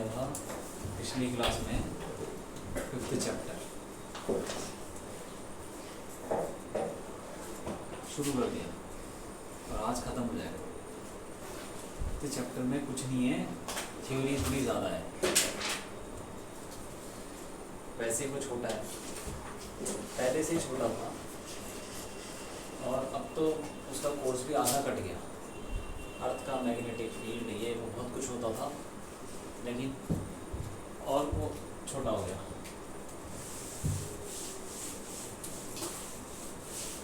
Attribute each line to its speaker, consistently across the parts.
Speaker 1: था पिछली क्लास में 5th चैप्टर शुरू कर दिया और आज ख़त्म हो जाएगा। 5th चैप्टर में कुछ नहीं है, थ्योरी थोड़ी ज़्यादा है, वैसे ही वो छोटा है, पहले से ही छोटा था और अब तो उसका कोर्स भी आधा कट गया। अर्थ का मैग्नेटिक फील्ड ये वो बहुत कुछ होता था, लेकिन और वो छोटा हो गया।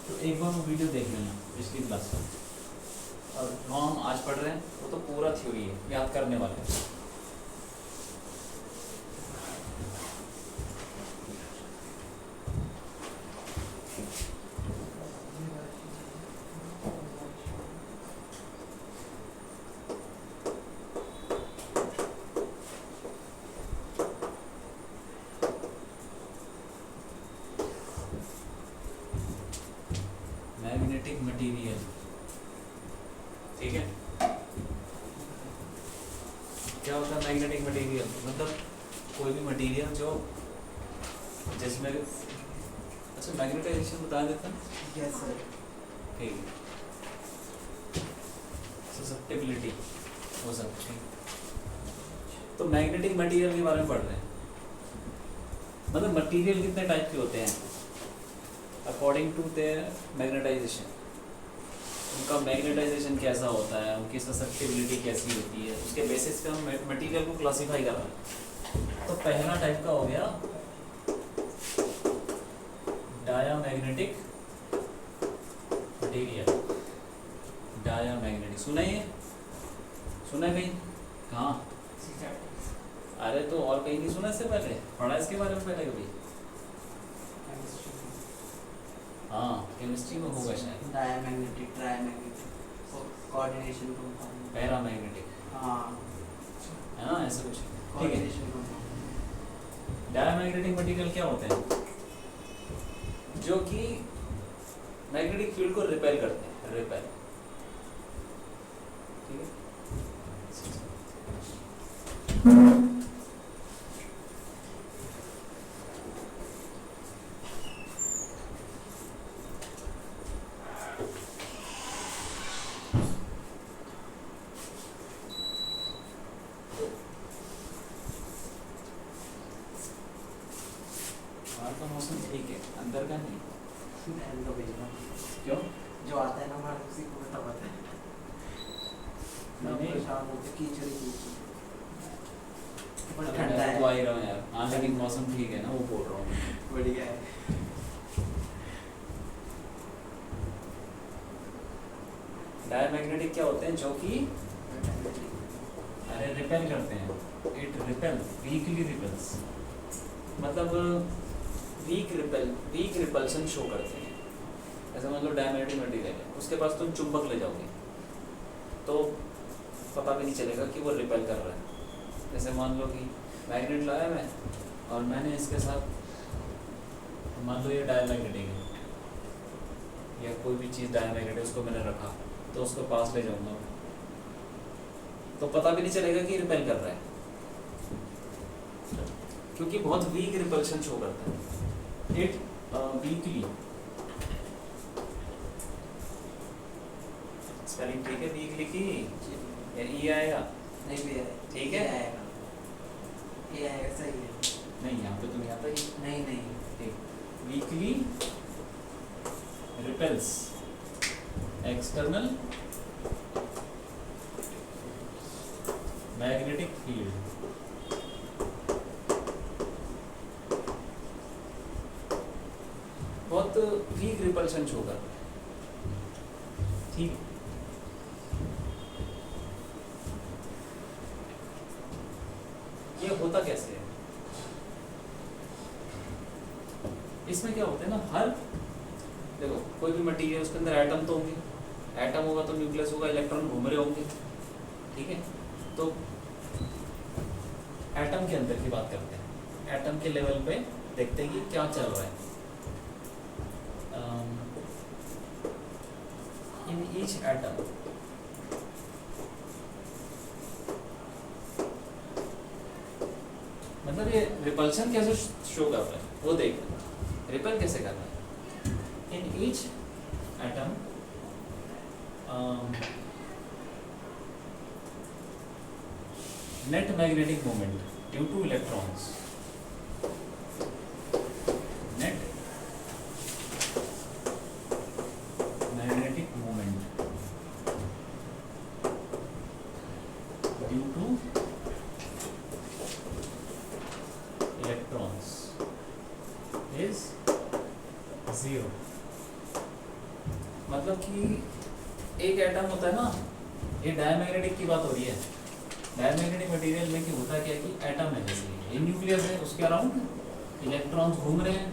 Speaker 1: तो एक बार वो वीडियो देख लेना पिछली क्लास का, और जो हम आज पढ़ रहे हैं वो तो पूरा थ्योरी है, याद करने वाले हैं। मैग्नेटिक मटेरियल, ठीक है। क्या होता है मैग्नेटिक मटेरियल? मतलब कोई भी मटेरियल जो जिसमें, अच्छा मैग्नेटाइजेशन बता देता है।
Speaker 2: Yes sir.
Speaker 1: ठीक है, ससेप्टिबिलिटी हो सकती है। तो मैग्नेटिक मटेरियल के बारे में पढ़ रहे हैं। मतलब मटेरियल कितने टाइप के होते हैं अकॉर्डिंग टू देयर मैग्नेटाइजेशन। उनका मैग्नेटाइजेशन कैसा होता है, उनकी ससेप्टिबिलिटी कैसी होती है, उसके बेसिस पे हम मटेरियल को क्लासीफाई कर रहे हैं। तो पहला टाइप का हो गया डायामैग्नेटिक मटेरियल। डायामैग्नेटिक सुना ही है? सुना है कहीं? कहाँ? अरे तो और कहीं नहीं सुना इससे पहले? पढ़ा इसके बारे में पहले कभी? हाँ, केमिस्ट्री में होगा शायद।
Speaker 2: डायमैग्नेटिक, ट्रायमैग्नेटिक, कोऑर्डिनेशन कंपाउंड,
Speaker 1: पैरामैग्नेटिक,
Speaker 2: हाँ
Speaker 1: है ना, ऐसा कुछ। ठीक है।
Speaker 2: Coordination compound.
Speaker 1: डायमैग्नेटिक मटेरियल क्या होते हैं? जो कि मैग्नेटिक फील्ड को रिपेल करते हैं, रिपेल। ठीक है। बाहर का मौसम ठीक है, अंदर का नहीं।
Speaker 2: तो भेजना
Speaker 1: क्यों?
Speaker 2: जो आता है ना हमारे उसी को बता पाता है। मैं
Speaker 1: नहीं।
Speaker 2: परेशान होते कीचड़ कीचड़, पर
Speaker 1: अरे
Speaker 2: ठंडा
Speaker 1: मैं तो आ
Speaker 2: है,
Speaker 1: ही रहा हूँ यार। हाँ लेकिन मौसम ठीक है ना, वो बोल रहा हूँ मैं।
Speaker 2: बढ़िया है।
Speaker 1: डायमैग्नेटिक क्या होते हैं? जो कि अरे रिपेल करते हैं। इट रिपेल, वीकली रिपेल्स, मतलब वीक रिपल्शन शो करते हैं। ऐसा मतलब डायमैग्नेटिक मटेरियल है, उसके पास तुम चुंबक ले जाओगे तो पता भी नहीं चलेगा कि वो रिपेल कर रहा है। जैसे मान लो कि मैग्नेट लाया मैं और मैंने इसके साथ, मान लो ये डायमैग्नेटिक है या कोई भी चीज़ डायमैग्नेटिक है, उसको मैंने रखा तो उसको पास ले जाऊंगा तो पता भी नहीं चलेगा कि रिपेल कर रहा है, क्योंकि बहुत वीक रिपल्शन शो करता है। इट वीकली, स्पेलिंग ठीक है? वीकली की या ई आएगा?
Speaker 2: नहीं भी है,
Speaker 1: ठीक है।
Speaker 2: ये आएगा सही है।
Speaker 1: नहीं, यहाँ पे तो नहीं आता ही।
Speaker 2: नहीं नहीं,
Speaker 1: ठीक, weekly repels external magnetic field. बहुत वीक रिपल्शन शो कर रहा है। ठीक है। ये होता कैसे है? इसमें क्या होता है ना, हर देखो कोई भी मटेरियल, उसके अंदर एटम तो होंगे, एटम होगा तो न्यूक्लियस होगा, इलेक्ट्रॉन घूम रहे होंगे। ठीक है। तो एटम के अंदर की बात करते हैं, एटम के लेवल पे देखते हैं कि क्या चल रहा है। in each atom मतलब ये रिपल्शन कैसे शो कर रहा है वो देख, रिपेल कैसे कर रहा है। In each atom net magnetic moment due to electrons, net magnetic moment due to electrons is 0। मतलब कि एक एटम होता है ना, ये डायमैग्नेटिक की बात हो रही है। डायमैग्नेटिक मटेरियल में कि होता क्या है कि एटम है, जैसे ये न्यूक्लियस है, उसके अराउंड इलेक्ट्रॉन्स घूम रहे हैं,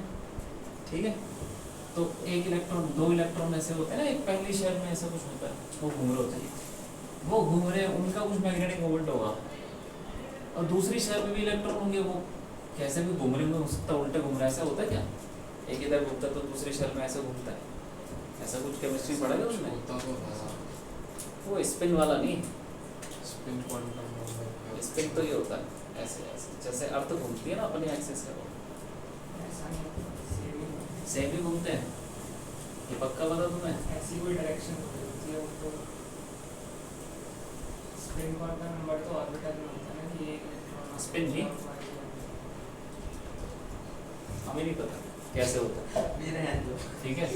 Speaker 1: ठीक है। तो एक इलेक्ट्रॉन, दो इलेक्ट्रॉन ऐसे होते हैं ना, एक पहली शेल में ऐसा कुछ होता है, वो घूम रहे होते हैं, वो घूम रहे हैं, उनका कुछ मैग्नेटिक मोमेंट होगा। और दूसरी शेल में भी इलेक्ट्रॉन होंगे, वो कैसे भी घूम रहे होंगे, हो सकता है उल्टे घूम रहा है, ऐसा होता है क्या? एक इधर घूमता है तो दूसरी शेल में ऐसे घूमता है, ऐसा कुछ केमिस्ट्री पढ़ा है उसमें? वो स्पिन वाला नहीं,
Speaker 2: स्पिन क्वांटम नंबर,
Speaker 1: स्पिन तो ये होता है ऐसे ऐसे, जैसे अर्थ घूमती है ना अपनी एक्सिस का, सेम ही घूमते हैं, ये पक्का पता तुम्हें?
Speaker 3: ऐसी कोई डायरेक्शन होती है वो, स्पिन क्वांटम नंबर तो ऑर्बिटल में होता है ना कि एक इलेक्ट्रॉन
Speaker 1: स्पिन नहीं, हमें नहीं पता कैसे होता है,
Speaker 2: मेरे हैं तो
Speaker 1: ठीक है।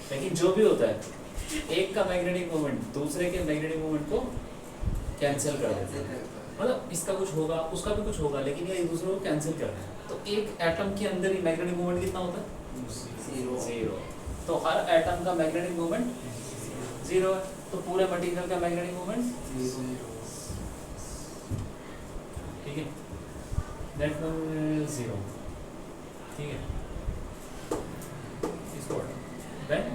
Speaker 1: लेकिन जो भी होता है, एक का मैग्नेटिक मोमेंट दूसरे के मैग्नेटिक मोमेंट को कैंसिल कर देते हैं। मतलब इसका कुछ होगा, उसका भी कुछ होगा, लेकिन ये एक दूसरे को कैंसिल कर रहे हैं। तो एक एटम के अंदर ही मैग्नेटिक मोमेंट कितना होता है? 0। तो हर एटम का मैग्नेटिक मोमेंट 0 है, तो पूरे मटेरियल का मैग्नेटिक मोमेंट, ठीक है, दैट वन 0, ठीक है। इसको देन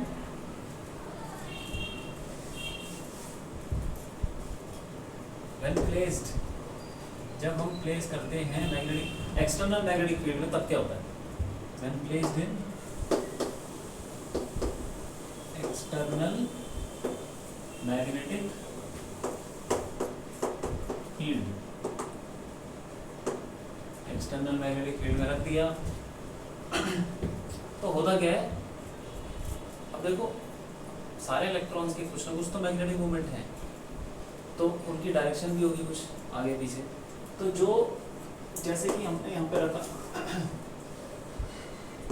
Speaker 1: when placed, जब हम प्लेस करते हैं मैग्नेटिक एक्सटर्नल मैग्नेटिक फील्ड में, तब क्या होता है? when placed in external magnetic field, external magnetic field में रख दिया तो होता क्या है? अब देखो सारे इलेक्ट्रॉन्स के कुछ ना कुछ तो मैग्नेटिक मूवमेंट है, तो उनकी डायरेक्शन भी होगी कुछ आगे पीछे। तो जो जैसे कि हमने यहाँ पे रखा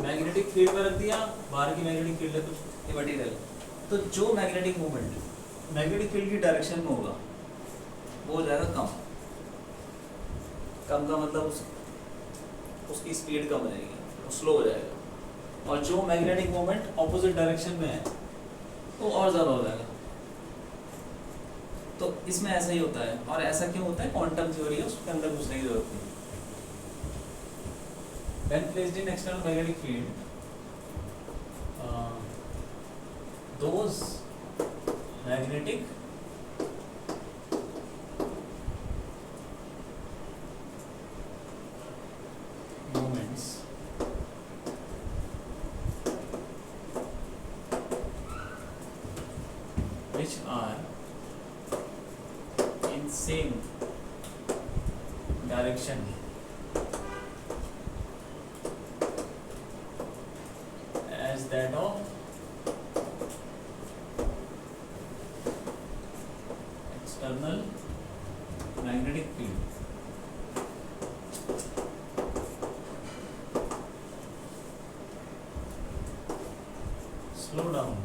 Speaker 1: मैग्नेटिक फील्ड में रख दिया, बाहर की मैग्नेटिक फील्ड है कुछ ये मटेरियल, तो जो मैग्नेटिक मूवमेंट मैग्नेटिक फील्ड की डायरेक्शन में होगा वो हो जाएगा कम। कम का मतलब उसकी स्पीड कम हो जाएगी, वो स्लो हो जाएगा। और जो मैग्नेटिक मूवमेंट ऑपोजिट डायरेक्शन में है वो और ज़्यादा हो जाएगा। तो इसमें ऐसा ही होता है। और ऐसा क्यों होता है? क्वांटम थ्योरी है, उसके अंदर घुसने की जरूरत नहीं। When placed in external magnetic field, those magnetic moments which are in same direction as that of external magnetic field. Slow down.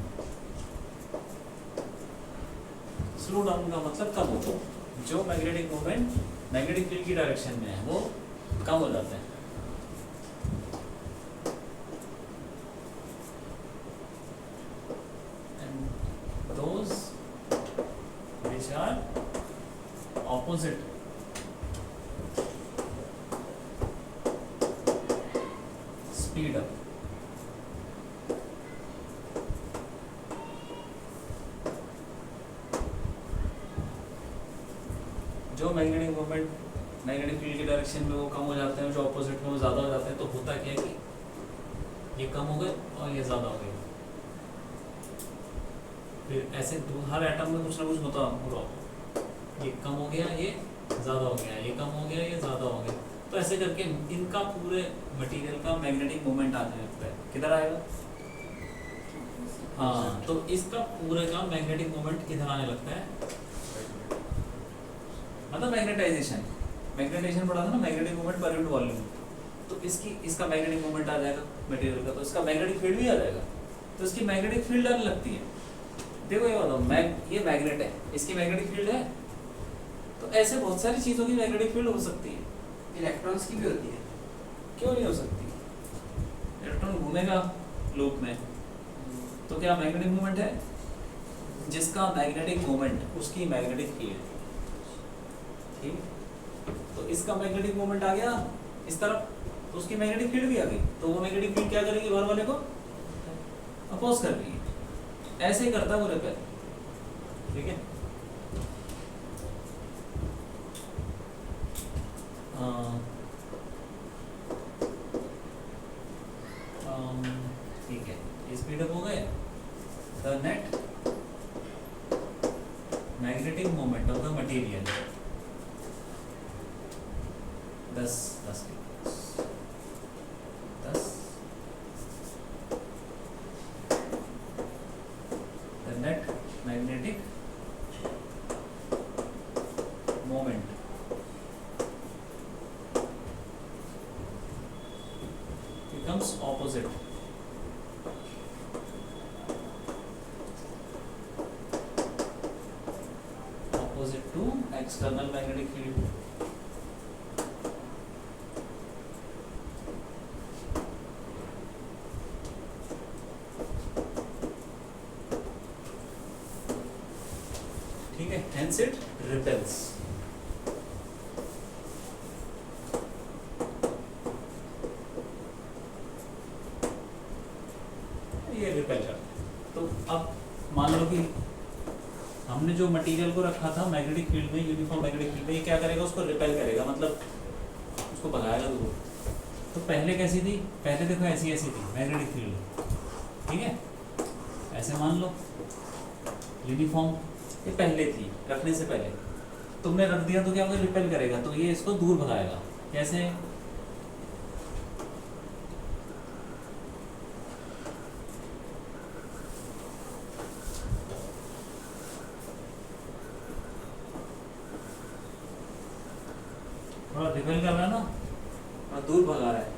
Speaker 1: Slow down का मतलब कम होता है। जो मैग्नेटिक मूवमेंट मैग्नेटिक फील्ड की डायरेक्शन में है वो कम हो जाते हैं। And those which are opposite speed up. जो मैग्नेटिक मूवमेंट मैग्नेटिक फील्ड की डायरेक्शन में वो कम हो जाते हैं, जो ऑपोजिट में वो ज़्यादा हो जाते हैं। तो होता क्या है कि ये कम हो गए और ये ज़्यादा हो गए। फिर ऐसे हर एटम में कुछ ना कुछ होता होगा, ये कम हो गया, ये ज़्यादा हो गया, ये कम हो गया, ये ज़्यादा हो गया। तो ऐसे करके इनका पूरे मटेरियल का मैग्नेटिक मोमेंट आने लगता है। किधर आएगा? हाँ, तो इसका पूरे का मैग्नेटिक मोमेंट किधर आने लगता है, मतलब मैग्नेटाइजेशन पढ़ा था ना, magnetic moment per unit volume. तो इसका मैग्नेटिक मोमेंट आ जाएगा मटेरियल का, तो इसका मैग्नेटिक फील्ड भी आ जाएगा, तो इसकी मैग्नेटिक फील्ड आने लगती है। देखो ये बताओ, ये मैग्नेट है, इसकी मैग्नेटिक फील्ड है, तो ऐसे बहुत सारी चीज़ों की मैग्नेटिक फील्ड हो सकती है।
Speaker 2: इलेक्ट्रॉन्स की भी होती है।
Speaker 1: क्यों नहीं हो सकती? इलेक्ट्रॉन घूमेगा लूप में, तो क्या मैग्नेटिक मोमेंट है? जिसका मैग्नेटिक मोमेंट उसकी मैग्नेटिक फील्ड, ठीक। तो इसका मैग्नेटिक मोमेंट आ गया इस तरफ, तो उसकी मैग्नेटिक फील्ड भी आ गई, तो वो मैग्नेटिक फील्ड क्या करेगी? बाहर वाले को अपोज कर रही है। ऐसे ही करता है वो रिपेल, ठीक है। ठीक है, ये स्पीड अप हो गए। The net magnetic moment of the material 10 the net magnetic moment becomes opposite to external magnetic field. ठीक है, hence it repels. ये रिपेल करता है। तो अब मान लो कि हमने जो मटेरियल को रखा था मैग्नेटिक फील्ड में, यूनिफॉर्म मैग्नेटिक फील्ड में, ये क्या करेगा? उसको रिपेल करेगा, मतलब उसको भगाएगा दूर। तो पहले कैसी थी? पहले देखो ऐसी थी मैग्नेटिक फील्ड, ठीक है। ऐसे मान लो यूनिफॉर्म, ये पहले थी, रखने से पहले तुमने रख दिया तो क्या होगा? रिपेल करेगा, तो ये इसको दूर भगाएगा। कैसे? थोड़ा रिपेल कर रहा है ना, थोड़ा दूर भगा रहा है,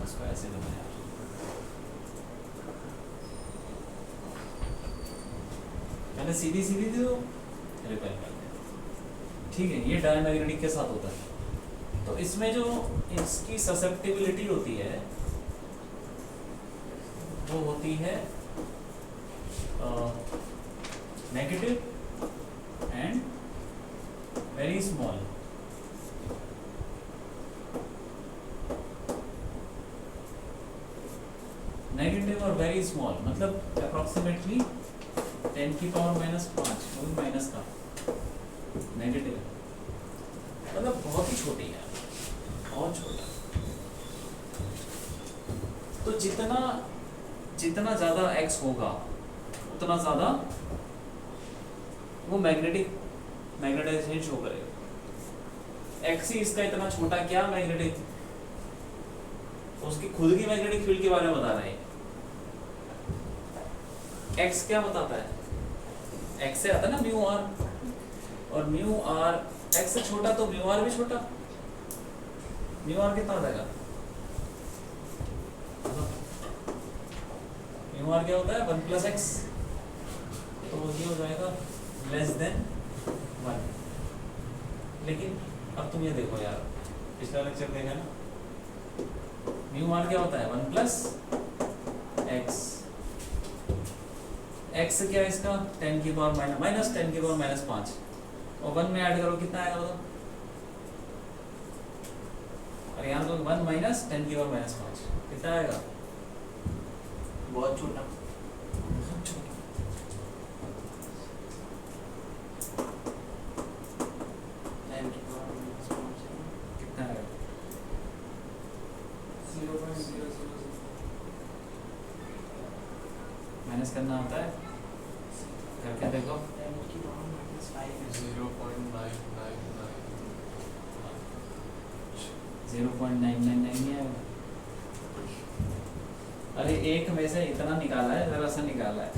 Speaker 1: उसको ऐसे करना है। पहले सीधी थी तो रिपेल कर दिया, ठीक है। ये डायमैग्नेटिक के साथ होता है। तो इसमें जो इसकी ससेप्टिबिलिटी होती है वो होती है negative and very small. Negative और वेरी स्मॉल मतलब अप्रोक्सीमेटली 10 की पावर -5, वो माइनस का नेगेटिव, मतलब बहुत ही छोटी है, बहुत छोटा। तो जितना ज़्यादा x होगा उतना ज़्यादा वो मैग्नेटाइजेशन शो करेगा। x ही इसका इतना छोटा, क्या मैग्नेटिक, उसकी खुद की मैग्नेटिक फील्ड के बारे में बता रहे हैं। x क्या बताता है? x से आता है ना म्यू आर, और म्यू आर x से छोटा तो म्यू आर भी छोटा। म्यू आर कितना आ जाएगा? म्यू आर क्या होता है? 1 + x, तो ये हो जाएगा < 1। लेकिन अब तुम ये देखो यार, पिछला लेक्चर देखा ना, म्यू आर क्या होता है? 1 + x। x क्या है इसका? 10 की पावर -10 की पावर -5, और 1 में ऐड करो कितना आएगा बताओ? और यहाँ तो 1 - 10 की पावर -5 कितना आएगा?
Speaker 2: बहुत छोटा।
Speaker 1: बहुत छोटा। कितना आएगा?
Speaker 3: 0.000
Speaker 1: माइनस करना होता है, करके देखो।
Speaker 2: 10⁻⁵
Speaker 4: 0.999
Speaker 1: 0.999 नहीं आएगा। अरे एक में से इतना निकाला है, जरा सा निकाला है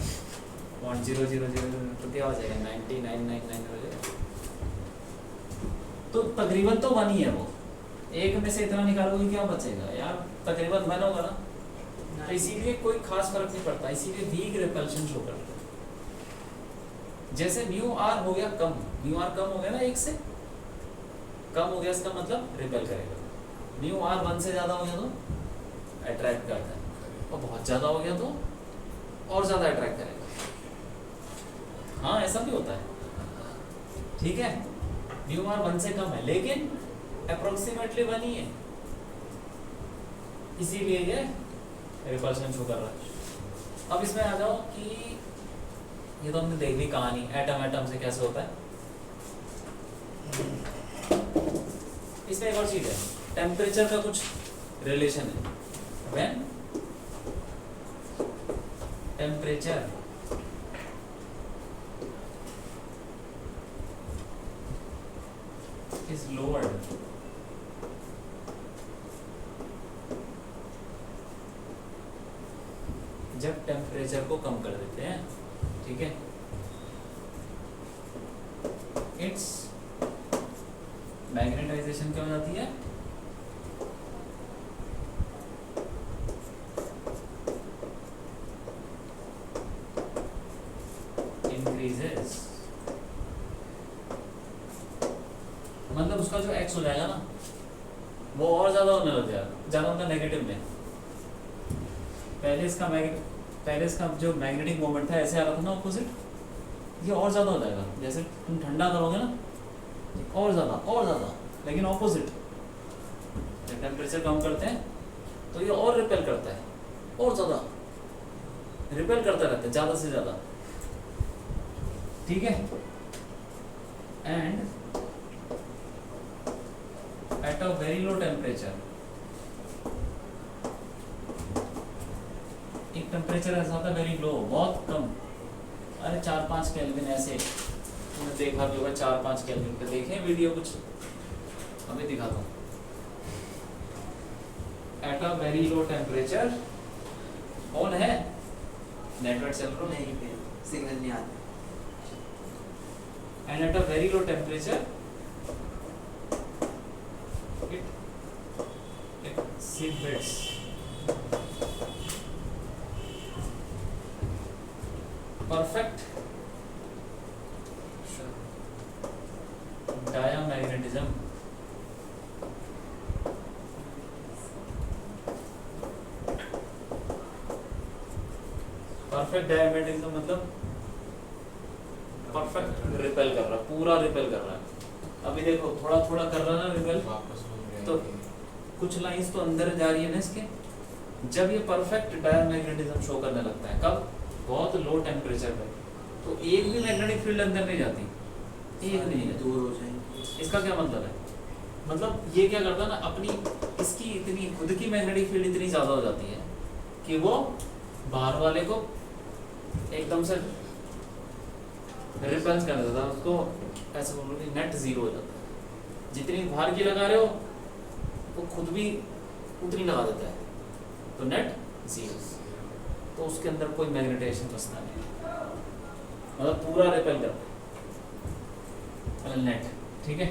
Speaker 1: 0.000 तो क्या हो जाएगा 9999 हो जाएगा। तो तकरीबन तो 1 ही है वो, एक में से इतना निकालोगे क्या बचेगा यार, तकरीबन 1 होगा ना। तो इसीलिए कोई खास फर्क नहीं पड़ता, इसीलिए वीक रिपल्शन शो करता है। जैसे म्यू आर हो गया कम, म्यू आर कम हो गया ना, 1 से कम हो गया, इसका मतलब रिपेल करेगा। म्यू आर 1 से ज्यादा हो गया तो अट्रैक्ट करता है, और बहुत ज्यादा हो गया तो और ज्यादा अट्रैक्ट करेगा। हाँ ऐसा भी होता है, ठीक है। म्यू आर 1 से कम है लेकिन अप्रोक्सीमेटली 1 ही है, इसीलिए ये रिपल्शन शो कर रहा है। अब इसमें आ जाओ कि ये तो हमने देख ली कहानी एटम एटम से कैसे होता है। इसमें एक और चीज है, टेम्परेचर का कुछ रिलेशन है। व्हेन टेम्परेचर is lowered, जब टेम्परेचर को कम कर देते हैं, ठीक है, इट्स मैग्नेटाइजेशन क्या हो जाती है, इंक्रीजेस। मतलब उसका जो एक्स हो जाएगा ना वो और ज्यादा होने लग जाएगा, ज्यादा होगा नेगेटिव में। पहले इसका जो मैग्नेटिक मोमेंट था ऐसे आ रहा था ना ऑपोजिट, ये और ज्यादा हो जाएगा। जैसे तुम ठंडा करोगे ना और ज्यादा, लेकिन ऑपोजिट। जब टेम्परेचर कम करते हैं तो ये और रिपेल करता है, और ज्यादा रिपेल करता रहता है, ज्यादा से ज्यादा, ठीक है। And at a very low temperature, एक टेम्परेचर ऐसा होता है वेरी लो, बहुत कम, अरे 4-5 केल्विन ऐसे, तुमने देखा भी होगा 4-5 केल्विन पे, देखें वीडियो कुछ, अभी दिखाता हूँ। At a very low temperature, on है नेटवर्क चल रहा
Speaker 2: नहीं पे सिग्नल नहीं आता।
Speaker 1: And at a very low temperature it exhibits perfect diamagnetism, perfect diamagnetism मतलब परफेक्ट रिपेल कर रहा है, पूरा रिपेल कर रहा है। अभी देखो थोड़ा थोड़ा कर रहा है ना रिपेल, तो कुछ लाइंस तो अंदर जा रही है ना इसके। जब ये परफेक्ट डायमैग्नेटिज्म शो करने लगता है, कब, बहुत लो टेम्परेचर पे, तो एक भी मैग्नेटिक फील्ड अंदर नहीं जाती, एक नहीं है,
Speaker 2: दूर हो जाएंगे।
Speaker 1: इसका क्या मतलब है, मतलब ये क्या करता है ना, अपनी इसकी इतनी खुद की मैग्नेटिक फील्ड इतनी ज़्यादा हो जाती है कि वो बाहर वाले को एकदम से रिपेल कर देता है, उसको ऐसे बोलोगे नेट जीरो हो जाता है। जितनी बाहर की लगा रहे हो वो खुद भी उतनी लगा देता है, तो नेट जीरो, तो उसके अंदर कोई मैग्नेटाइजेशन बसता नहीं, मतलब पूरा रिपेल करता है नेट, ठीक है।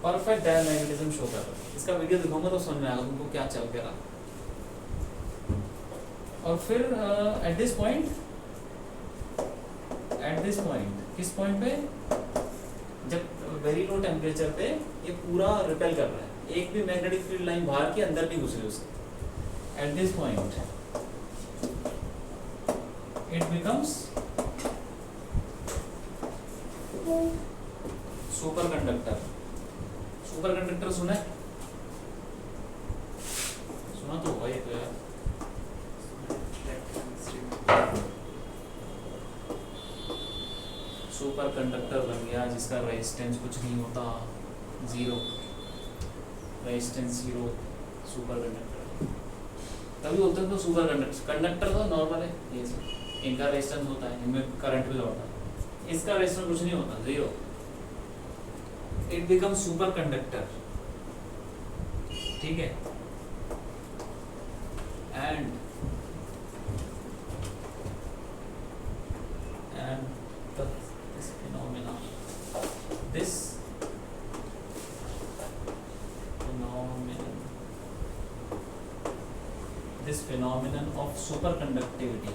Speaker 1: परफेक्ट डायमैग्नेटिज्म शो कर रहा है, इसका वीडियो दिखाऊंगा तो समझ में आएगा तुमको क्या चल के रहा। और फिर एट दिस पॉइंट किस पॉइंट पे, जब वेरी लो टेम्परेचर पे ये पूरा रिपेल कर रहा है, एक भी मैग्नेटिक फील्ड लाइन बाहर की अंदर नहीं घुस रही उसके। At this point it becomes super conductor. Super conductor सुना तो होगा ये तो यार। सुपर कंडक्टर बन गया जिसका रेजिस्टेंस कुछ नहीं होता, zero, resistance zero, super conductor. तभी बोलते हैं तो सुपर कंडक्टर। कंडक्टर तो नॉर्मल है, ये सब इनका रेजिस्टेंस होता है, इनमें करंट भी होता है, इसका रेजिस्टेंस कुछ नहीं होता, zero. It become super conductor, ठीक है, and this phenomenon this phenomenon of superconductivity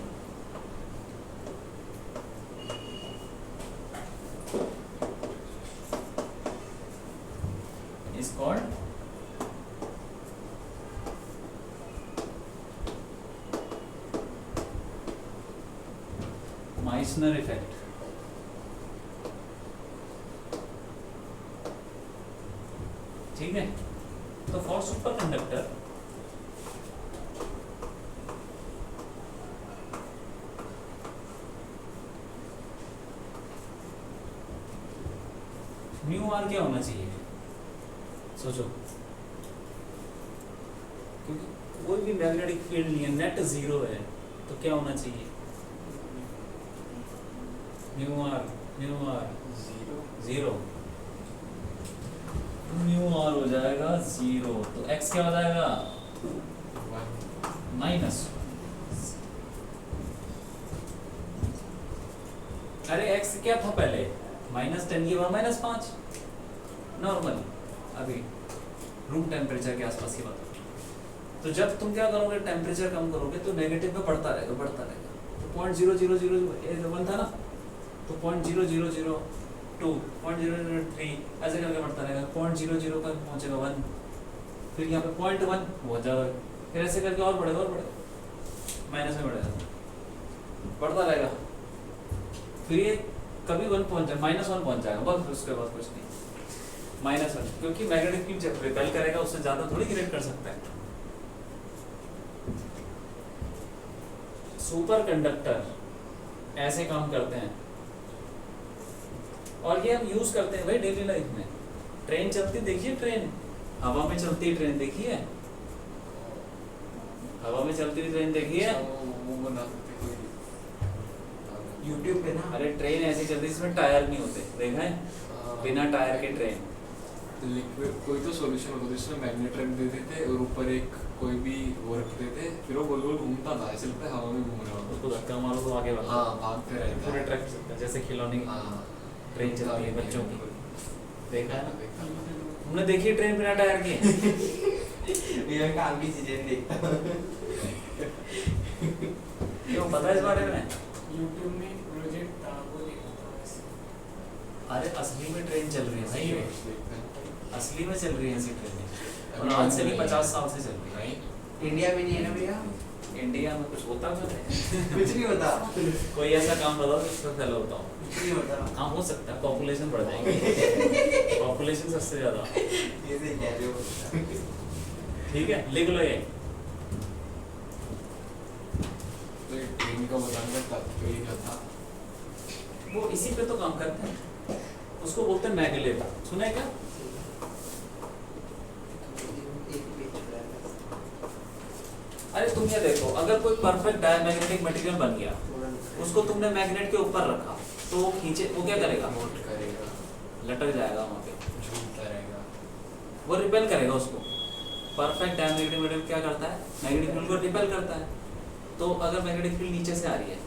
Speaker 1: is called Meissner effect. ठीक है, तो for superconductor mu r क्या होना चाहिए, सोचो, क्योंकि कोई भी मैग्नेटिक फील्ड नहीं है, नेट जीरो है, तो क्या होना चाहिए, mu r zero, mu r हो जाएगा जीरो, तो एक्स क्या हो जाएगा माइनस, अरे एक्स क्या था पहले -10 की पावर -5 नॉर्मल, अभी रूम टेम्परेचर के आसपास की बात। तो जब तुम क्या करोगे, टेम्परेचर कम करोगे तो नेगेटिव में बढ़ता रहेगा, तो 0.0001 था ना, तो 0.0002 0.003 ऐसे करके बढ़ता रहेगा, 0.00 पर पहुंचेगा 1, फिर यहाँ पे 0.1 बहुत ज़्यादा, फिर ऐसे करके और बढ़ेगा माइनस में बढ़ेगा, बढ़ता रहेगा, फिर ये कभी 1 पहुंच जाए -1 पहुंच जाएगा बस, उसके बाद कुछ नहीं, -1, क्योंकि मैग्नेटिक फील्ड जब रिपेल करेगा उससे ज़्यादा थोड़ी ग्रेड कर सकता है। सुपर कंडक्टर ऐसे काम करते हैं, और ये हम यूज करते हैं भाई डेली लाइफ में। ट्रेन चलती देखिए, ट्रेन हवा में चलती है, ट्रेन देखी है, हवा में चलती हुई ट्रेन देखी है,
Speaker 2: यूट्यूब पे ना।
Speaker 1: अरे ट्रेन ऐसी चलती है जिसमें टायर नहीं होते, देखा है, बिना टायर के ट्रेन।
Speaker 4: लिक्विड कोई तो सॉल्यूशन होता था जिसमें मैग्नेट रख देते थे और ऊपर एक कोई भी वो रखते थे, फिर वो गोल गोल घूमता था, ऐसे लगता है हवा में घूम रहा हो,
Speaker 1: उसको धक्का मारो तो आगे बढ़ता है।
Speaker 4: हाँ भागते रहते
Speaker 1: पूरे ट्रैक सकता है, जैसे खिलौने की
Speaker 4: हाँ
Speaker 1: ट्रेन चलती है बच्चों की, देखा है ना,
Speaker 4: देखा
Speaker 1: तुमने देखी है ट्रेन बिना टायर के?
Speaker 2: ये काम की चीजें देखता हूँ।
Speaker 1: क्यों, पता है इस बारे में?
Speaker 3: यूट्यूब में प्रोजेक्ट था, वो देखा था वैसे।
Speaker 1: अरे असली में ट्रेन चल रही है भाई, ये
Speaker 4: देखते हैं
Speaker 1: असली में चल रही है ऐसी ट्रेनें, और आज से नहीं 50 साल से चल रही है।
Speaker 4: नहीं
Speaker 2: इंडिया में नहीं है ना भैया,
Speaker 1: इंडिया में कुछ होता तो है,
Speaker 2: कुछ नहीं होता,
Speaker 1: कोई ऐसा काम बताओ जिसमें फैला होता हो।
Speaker 2: कुछ नहीं होता।
Speaker 1: हाँ हो सकता है, पॉपुलेशन बढ़ जाएगी, पॉपुलेशन सबसे ज्यादा,
Speaker 2: ये सही कह रहे हो।
Speaker 1: ठीक है, लिख लो ये।
Speaker 4: तो ये ट्रेन का बताने का तात्पर्य क्या था?
Speaker 1: वो इसी पे तो काम करते हैं, उसको बोलते हैं मैगलेव, सुना है क्या?
Speaker 2: एक पेज पर है।
Speaker 1: अरे तुम ये देखो, अगर कोई परफेक्ट डायमैग्नेटिक मटेरियल बन गया, उसको तुमने मैग्नेट के ऊपर रखा, तो वो खींचे, वो क्या करेगा,
Speaker 4: नोट करेगा,
Speaker 1: लटक जाएगा वहाँ पे,
Speaker 4: झूलता रहेगा,
Speaker 1: वो रिपेल करेगा उसको। परफेक्ट डायमैग्नेटिक मटेरियल क्या करता है, मैग्नेटिक फील्ड को रिपेल करता है। तो अगर मैग्नेटिक फील्ड नीचे से आ रही है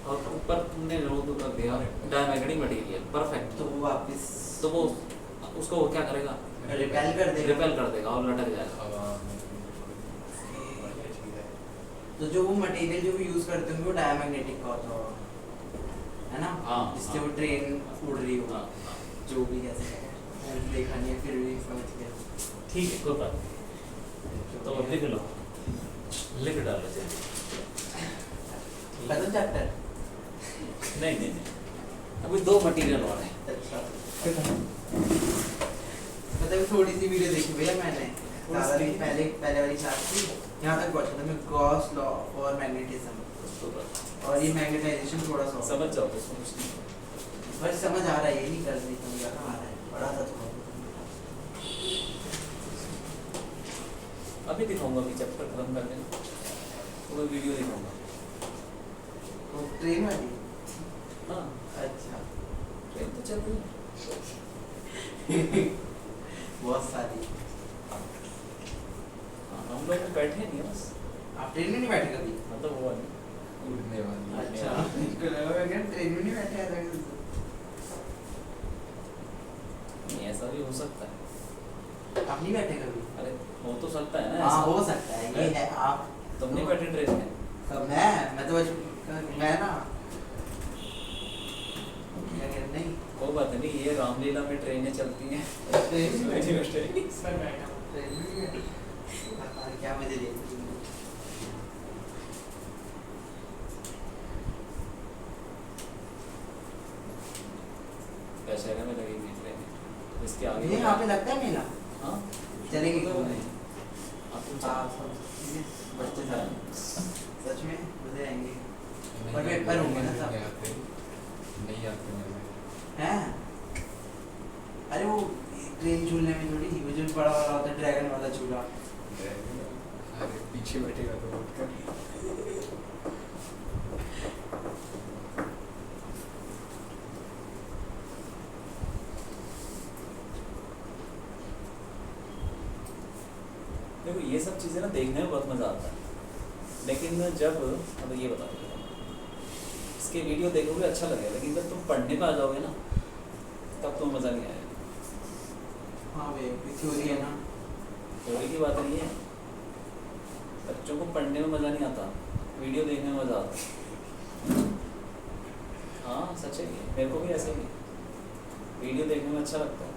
Speaker 1: और ऊपर तुमने रोक कर दिया डायमैग्नेटिक मटेरियल परफेक्ट,
Speaker 2: तो वो वापस
Speaker 1: तो वो उसको वो क्या करेगा,
Speaker 2: रिपेल कर देगा।
Speaker 1: रिपेल कर देगा और लटक जाएगा।
Speaker 4: हवा में बढ़िया चीज़ है।
Speaker 2: तो जो वो मटेरियल जो यूज करते होंगे वो डायमैग्नेटिक का होता होगा, है ना?
Speaker 1: हाँ,
Speaker 2: जिससे
Speaker 1: हाँ।
Speaker 2: वो ट्रेन उड़ रही हो,
Speaker 1: हाँ,
Speaker 2: जो भी कैसे मैंने देखा नहीं है, फिर भी समझ गया।
Speaker 1: ठीक है, कोई बात नहीं। तो लिख लो, लिख डालो जल्दी।
Speaker 2: खत्म चैप्टर।
Speaker 1: नहीं नहीं नहीं, अभी 2 मटेरियल और हैं।
Speaker 2: मतलब थोड़ी सी वीडियो देखी भैया मैंने, ज़्यादा नहीं, पहले वाली क्लास थी, यहाँ तक पहुँचा था मैं, गॉस लॉ और मैग्नेटिज्म, और ये मैग्नेटाइजेशन थोड़ा सा
Speaker 1: समझ जाओगे, समझ नहीं।
Speaker 2: बस समझ आ रहा है, ये नहीं कर नहीं समझ आ रहा है, बड़ा था थोड़ा।
Speaker 1: अभी दिखाऊंगा, अभी चैप्टर खत्म कर देना, तो कोई वीडियो दिखाऊंगा।
Speaker 2: तो ट्रेन वाली,
Speaker 1: हाँ,
Speaker 2: अच्छा।
Speaker 1: ट्रेन तो चल रही है।
Speaker 2: बहुत सारी।
Speaker 1: बैठे नहीं बस,
Speaker 2: आप ट्रेन में नहीं बैठे कभी?
Speaker 1: मतलब वो वाली।
Speaker 4: उड़ने वाली
Speaker 2: अच्छा, मुझको लगा मैं क्या ट्रेन में नहीं बैठे ऐसा कुछ।
Speaker 1: नहीं ऐसा भी हो सकता है।
Speaker 2: आप नहीं बैठे कभी?
Speaker 1: अरे हो तो सकता है ना
Speaker 2: हाँ
Speaker 1: ऐसा।
Speaker 2: हो सकता है, ये है आप।
Speaker 1: तुम नहीं बैठे ट्रेन में?
Speaker 2: तो मैं तो मैं ना क्या कहते नहीं
Speaker 1: कोई बात नहीं, ये रामलीला में ट्रेनें चलती हैं।
Speaker 2: ट्रेन में बैठे हो?
Speaker 3: इस पर बैठा हूँ।
Speaker 2: ट्रेन में नहीं बैठे? हाँ, क्या मजे लिए
Speaker 1: दशहरे में लगेगी ट्रेन, इसके आगे
Speaker 2: ये यहाँ पे लगता है मेला?
Speaker 1: हाँ
Speaker 2: चलेंगे
Speaker 1: तो
Speaker 2: घूमने।
Speaker 1: नहीं। आप तुम
Speaker 2: हाँ,
Speaker 1: चलो।
Speaker 2: बच्चे जाएं। सच में मजे आएंगे।
Speaker 4: नहीं
Speaker 2: पर पेपर होंगे ना सब।
Speaker 4: नहीं आते मेरे में।
Speaker 2: हैं? अरे वो ट्रेन झूलने में थोड़ी वो जो बड़ा वाला होता है ड्रैगन वाला झूला।
Speaker 4: अरे पीछे बैठेगा तो उठ कर
Speaker 1: देखो ये सब चीज़ें ना देखने में बहुत मज़ा आता है, लेकिन जब मतलब ये बता दो इसके वीडियो देखोगे अच्छा लगेगा, लेकिन जब तुम पढ़ने पे आ जाओगे ना तब तुम्हें मज़ा नहीं आएगा।
Speaker 2: हाँ वे थ्योरी है ना।
Speaker 1: थोड़ी की बात नहीं है, बच्चों को पढ़ने में मज़ा नहीं आता, वीडियो देखने में मज़ा आता है। हाँ सच है ये, मेरे को भी ऐसे ही वीडियो देखने में अच्छा लगता है,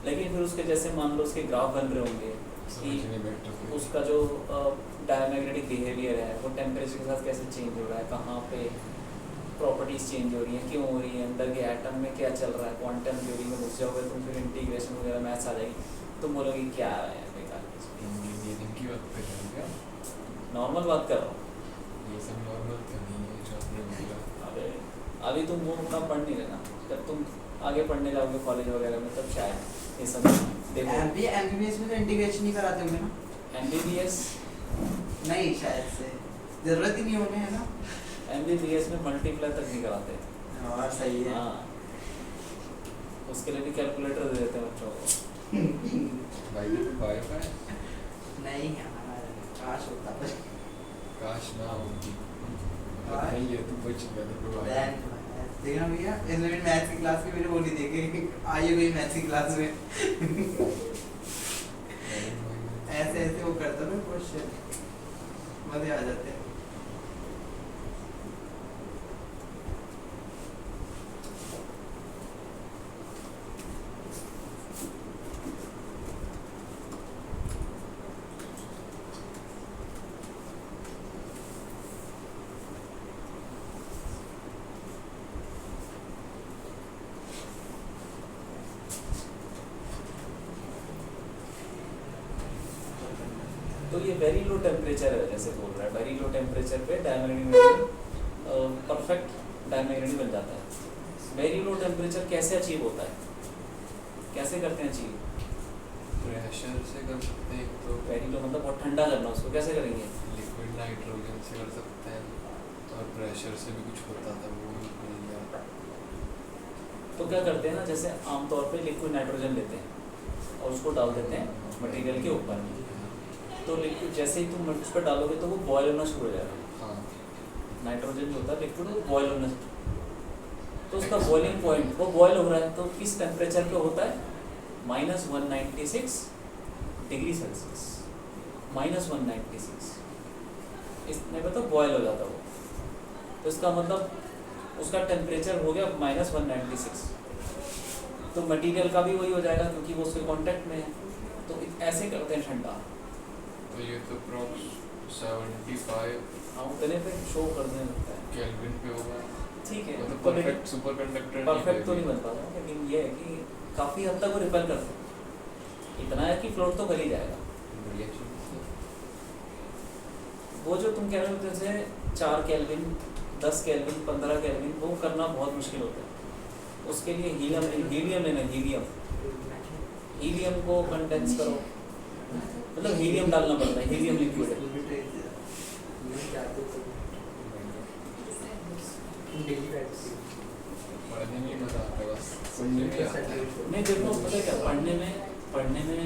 Speaker 1: लेकिन फिर उसके जैसे मान लो उसके ग्राफ बन रहे होंगे कि
Speaker 4: समझ नहीं बैठा
Speaker 1: उसका जो डायमैग्नेटिक बिहेवियर है वो टेम्परेचर के साथ कैसे चेंज हो रहा है, कहाँ पे प्रॉपर्टीज चेंज हो रही हैं, क्यों हो रही हैं, अंदर के एटम में क्या चल रहा है, क्वांटम थ्योरी में घुस जाओगे तुम, फिर इंटीग्रेशन वगैरह मैथ्स आ जाएगी, तुम बोलोगे क्या है बेकार की चीज़।
Speaker 4: इंजीनियरिंग की बात कर रहे हैं क्या?
Speaker 1: नॉर्मल बात कर रहा हूँ।
Speaker 4: ये सब नॉर्मल तो नहीं है जो आपने बोला।
Speaker 1: अबे अभी तुम वो उतना पढ़ नहीं लेना, जब तुम आगे पढ़ने जाओगे कॉलेज वगैरह में तब शायद ये सब देखो।
Speaker 2: एमबीबीएस में तो इंटीग्रेशन नहीं कराते होंगे ना?
Speaker 1: MBBS
Speaker 2: नहीं शायद से जरूरत ही नहीं होने है ना।
Speaker 1: MBBS में मल्टीप्लाई तक नहीं कराते।
Speaker 2: और सही है।
Speaker 1: हाँ उसके लिए भी कैलकुलेटर दे देते हैं बच्चों को।
Speaker 4: भाई बाय बाय
Speaker 2: नहीं यार काश होता पर
Speaker 4: काश ना होती।
Speaker 2: हाँ।
Speaker 4: नहीं है तू बच गया तो भाई।
Speaker 2: देखना भैया इसमें मैथ्स की क्लास में मेरे वो नहीं देखे आइए कोई मैथ्स की क्लास में ऐसे ऐसे वो करता ना क्वेश्चन मजे आ जाते हैं।
Speaker 1: तो ये वेरी लो टेम्परेचर है, जैसे बोल रहा है वेरी लो टेम्परेचर पे डायमैग्नेटिक परफेक्ट डायमैग्नेटिक बन जाता है। वेरी लो टेम्परेचर कैसे अचीव होता है, कैसे करते हैं अचीव?
Speaker 4: प्रेशर से कर सकते हैं तो
Speaker 1: वेरी लो मतलब बहुत ठंडा करना, उसको कैसे करेंगे?
Speaker 4: लिक्विड नाइट्रोजन से कर सकते हैं और प्रेशर से भी कुछ होता था वो निकल गया।
Speaker 1: तो क्या करते हैं ना, जैसे आमतौर पे लिक्विड नाइट्रोजन लेते हैं और उसको डाल देते हैं मटेरियल के ऊपर, तो लिक्विड जैसे ही तुम उस पर डालोगे तो वो बॉयल होना शुरू हो जाएगा।
Speaker 4: हाँ
Speaker 1: नाइट्रोजन जो होता है लिक्विड वो बॉयल होना शुरू, तो उसका बॉइलिंग पॉइंट वो बॉयल हो रहा है, तो किस टेम्परेचर पे होता है? -196 डिग्री सेल्सियस, -196 इसमें तो बॉयल हो जाता वो, तो इसका मतलब उसका टेम्परेचर हो गया -196, तो मटेरियल का भी वही हो जाएगा क्योंकि वो उसके कांटेक्ट में है, तो ऐसे करते हैं ठंडा।
Speaker 4: तो ये तो अप्रॉक्स 75
Speaker 1: हाँ उतने पे शो करने लगता है,
Speaker 4: केल्विन पे होगा।
Speaker 1: ठीक है।
Speaker 4: मतलब
Speaker 1: तो लेकिन
Speaker 4: परफेक्ट सुपर कंडक्टर
Speaker 1: परफेक्ट तो नहीं बन पाता, लेकिन ये है कि काफ़ी हद तक वो रिपेल करते हैं, इतना है कि फ्लोट तो कर ही जाएगा।
Speaker 4: बढ़िया चीज़ है।
Speaker 1: वो जो तुम कह रहे हो जैसे 4 केल्विन 10 केल्विन 15 केल्विन वो करना बहुत मुश्किल होता है, उसके लिए हीलियम लेना, हीलियम को कंडेंस करो, मतलब हीलियम डालना पड़ता है, हीलियम लिक्विड है।
Speaker 4: पढ़ने में मज़ा आता है, बस सुनने में आता है।
Speaker 1: नहीं देखो पता है क्या, पढ़ने में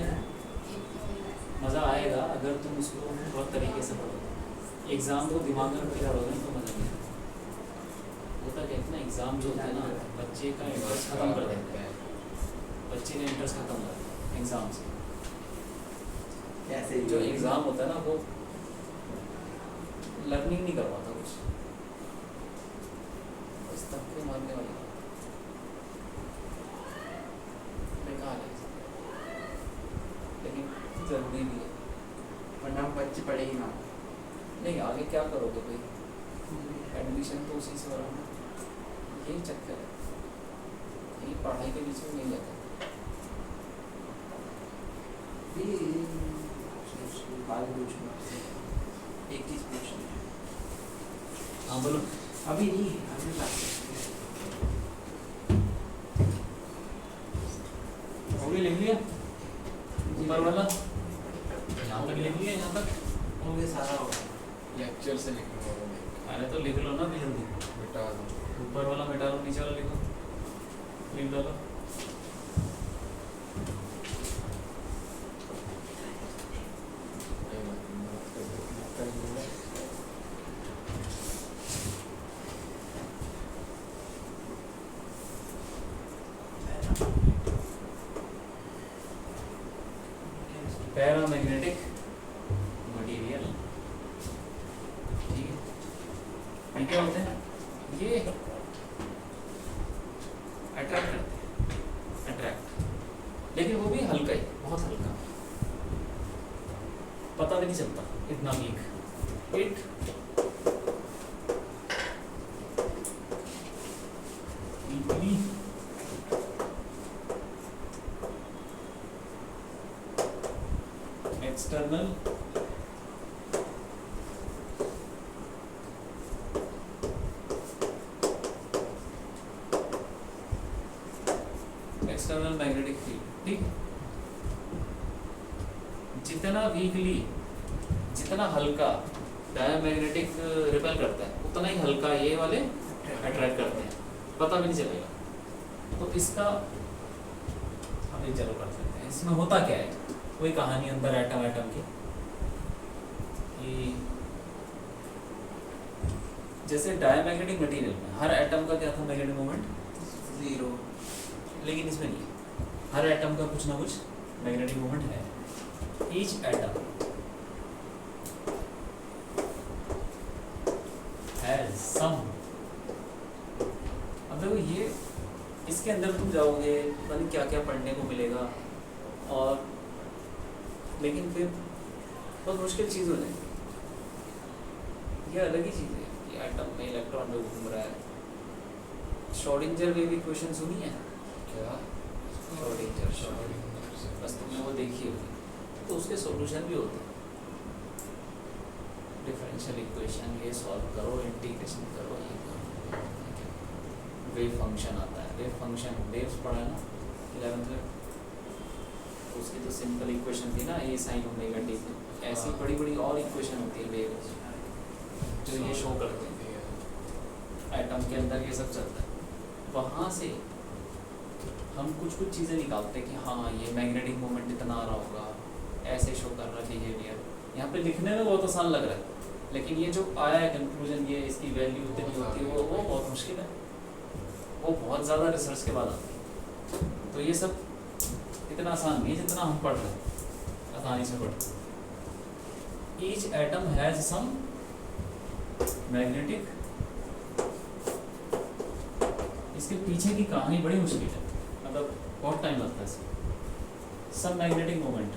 Speaker 1: मज़ा आएगा अगर तुम उसको बहुत तरीके से पढ़ो। एग्ज़ाम को दिमाग में रख के पढ़ोगे तो मज़ा नहीं आएगा। होता क्या है ना, एग्ज़ाम जो होता है ना बच्चे का इंटरेस्ट खत्म कर देते हैं, बच्चे का इंटरेस्ट खत्म कर देते हैं एग्ज़ाम से।
Speaker 2: कैसे
Speaker 1: जो एग्ज़ाम होता है ना वो लर्निंग नहीं करवाता कुछ, बस तबके मारने वाली बेकार है, लेकिन ज़रूरी भी है।
Speaker 2: वरना बच्चे पढ़े ही ना।
Speaker 1: नहीं आगे क्या करोगे भाई, एडमिशन तो उसी से हो रहा है ना, यही चक्कर है, यही पढ़ाई के बीच में नहीं जाता।
Speaker 2: एक चीज पूछनी है।
Speaker 1: हाँ बोलो।
Speaker 2: अभी नहीं, अभी बात
Speaker 1: हो गया, लिख लिया ऊपर वाला, यहाँ तक लिख लिया, यहाँ तक
Speaker 2: होंगे सारा होगा।
Speaker 4: लेक्चर से लिखूंगा वो मैं
Speaker 1: अरे तो लिख लो ना भी जल्दी,
Speaker 4: मिटा दूँ।
Speaker 1: ऊपर वाला मिटा लो, नीचे वाला लिखो, लिख डालो। पैरामैग्नेटिक मटेरियल, ठीक है, ये क्या होते हैं, ये अट्रैक्ट करते हैं, अट्रैक्ट, लेकिन वो भी हल्का ही, बहुत हल्का, पता भी नहीं चलता, इतना weak. It easily external external magnetic field, ठीक, जितना वीकली, जितना हल्का डायमैग्नेटिक रिपेल करता है उतना ही हल्का ये वाले अट्रैक्ट करते हैं, पता भी नहीं चलेगा। तो इसका हम एक चलो कर सकते हैं, इसमें होता क्या है, कोई कहानी अंदर एटम एटम की कि जैसे डायमैग्नेटिक मटेरियल में हर एटम का क्या था मैग्नेटिक मोमेंट
Speaker 2: 0,
Speaker 1: लेकिन इसमें नहीं है, हर एटम का कुछ ना कुछ मैग्नेटिक मोमेंट है। ईच एटम हैज सम, अब देखो ये इसके अंदर तुम जाओगे पता नहीं क्या क्या पढ़ने को मिलेगा, और लेकिन फिर बहुत मुश्किल चीज़ हो जाएगी। ये अलग ही चीज़ है कि एटम में इलेक्ट्रॉन जो घूम रहा है। श्रोडिंगर वेव इक्वेशन सुनी है
Speaker 4: क्या
Speaker 1: श्रोडिंगर, बस तुमने वो देखी होगी, तो उसके सॉल्यूशन भी होते हैं। डिफरेंशियल इक्वेशन ये सॉल्व करो, इंटीग्रेशन करो, ये करो, वेव फंक्शन आता है, वेव फंक्शन वेव्स पढ़ा ना 11th में, उसकी तो सिंपल इक्वेशन थी ना ए साइन ओमेगा टी, ऐसी बड़ी बड़ी और इक्वेशन होती है वेव जो ये शो करते हैं एटम के अंदर, ये सब चलता है। वहाँ से हम कुछ कुछ चीज़ें निकालते हैं कि हाँ ये मैग्नेटिक मोमेंट इतना आ रहा होगा, ऐसे शो कर रहा है बिहेवियर, यहाँ पे लिखने में बहुत आसान लग रहा है, लेकिन ये जो आया है कंक्लूजन, ये इसकी वैल्यू इतनी होती है, वो बहुत मुश्किल है, वो बहुत ज़्यादा रिसर्च के बाद आती है। तो ये सब इतना आसान नहीं है जितना हम पढ़ रहे हैं, आसानी से पढ़। Each atom has some magnetic, इसके पीछे की कहानी बड़ी मुश्किल है, मतलब बहुत टाइम लगता है इसमें। Some magnetic moment,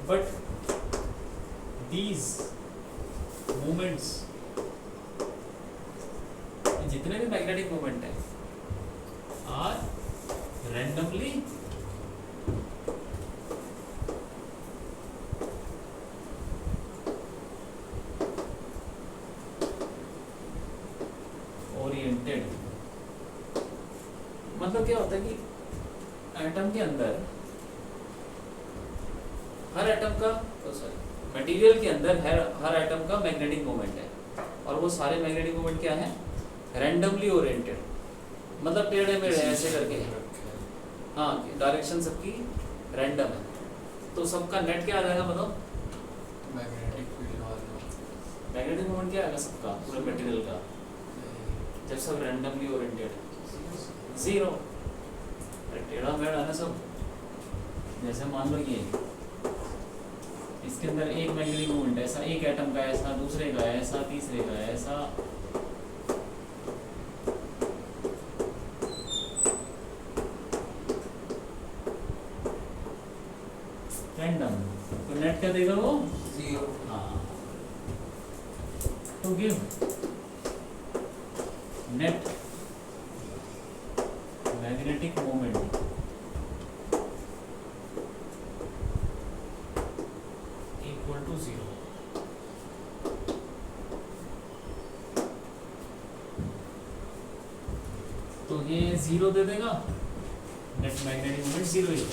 Speaker 1: but these movements, जितने भी मैग्नेटिक मोमेंट है आर रैंडमली ओरिएंटेड। मतलब क्या होता है कि एटम के अंदर हर एटम का, सॉरी मटेरियल के अंदर हर एटम का मैग्नेटिक मोमेंट है, और वो सारे मैग्नेटिक मोमेंट क्या है, रैंडमली ओरिएंटेड, मतलब टेढ़े मेढ़े ऐसे करके, हाँ डायरेक्शन सबकी रैंडम है, तो सबका नेट क्या आ जाएगा बताओ?
Speaker 4: मैग्नेटिक फील्ड वाला
Speaker 1: मैग्नेटिक मोमेंट क्या आएगा सबका पूरे मटेरियल का जब सब रैंडमली ओरिएंटेड है? जीरो। अरे टेढ़ा मेढ़ा है ना सब। जैसे मान लो ये इसके अंदर एक मैग्नेटिक मोमेंट है, ऐसा एक एटम का ऐसा, दूसरे का ऐसा, तीसरे का ऐसा, रैंडम, तो नेट क्या देगा वो?
Speaker 2: जीरो।
Speaker 1: हाँ, तो give net magnetic moment equal to zero. तो ये जीरो दे देगा, नेट मैग्नेटिक मोमेंट जीरो ही,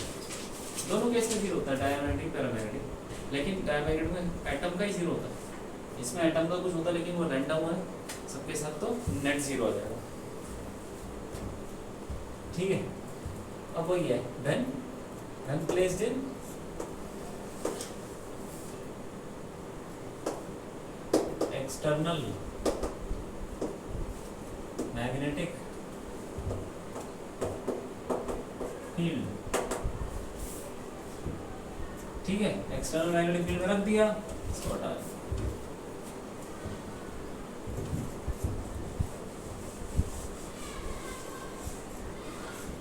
Speaker 1: दोनों केस में जीरो होता है, डायमैग्नेटिक पैरामैग्नेटिक। लेकिन डायमैग्नेटिक में एटम का ही जीरो होता है, इसमें एटम का कुछ होता है लेकिन वो रैंडम है सबके साथ, तो नेट जीरो आ जाएगा। ठीक है, अब वही है when placed in external magnetic field, ठीक है, एक्सटर्नल मैग्नेटिक फील्ड में रख दिया, इसको हटा दिया।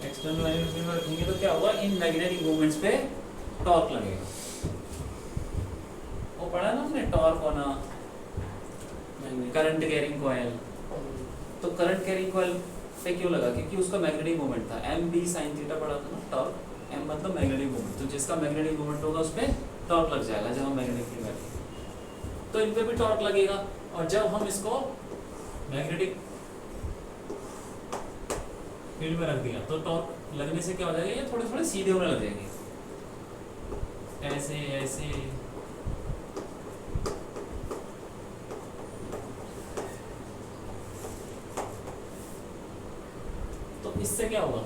Speaker 1: एक्सटर्नल मैग्नेटिक फील्ड में रखेंगे तो क्या होगा, इन मैग्नेटिक मूवमेंट्स पे टॉर्क लगेगा। वो पढ़ा ना हमने टॉर्क होना, करंट कैरिंग कॉइल, तो करंट कैरिंग कॉइल पे क्यों लगा? क्योंकि उसका मैग्नेटिक मोमेंट था, एम बी साइन थीटा पढ़ा था ना, टॉर्क एम मतलब मैग्नेटिक मोमेंट, तो जिसका मैग्नेटिक मोमेंट होगा उस पर टॉर्क लग जाएगा जब हम मैग्नेटिक फील्ड में रखेंगे, तो इन पे भी टॉर्क लगेगा। और जब हम इसको मैग्नेटिक फील्ड में रख दिया तो टॉर्क लगने से क्या हो जाएगा, ये थोड़े थोड़े सीधे होने लग जाएंगे, ऐसे ऐसे। तो इससे क्या होगा,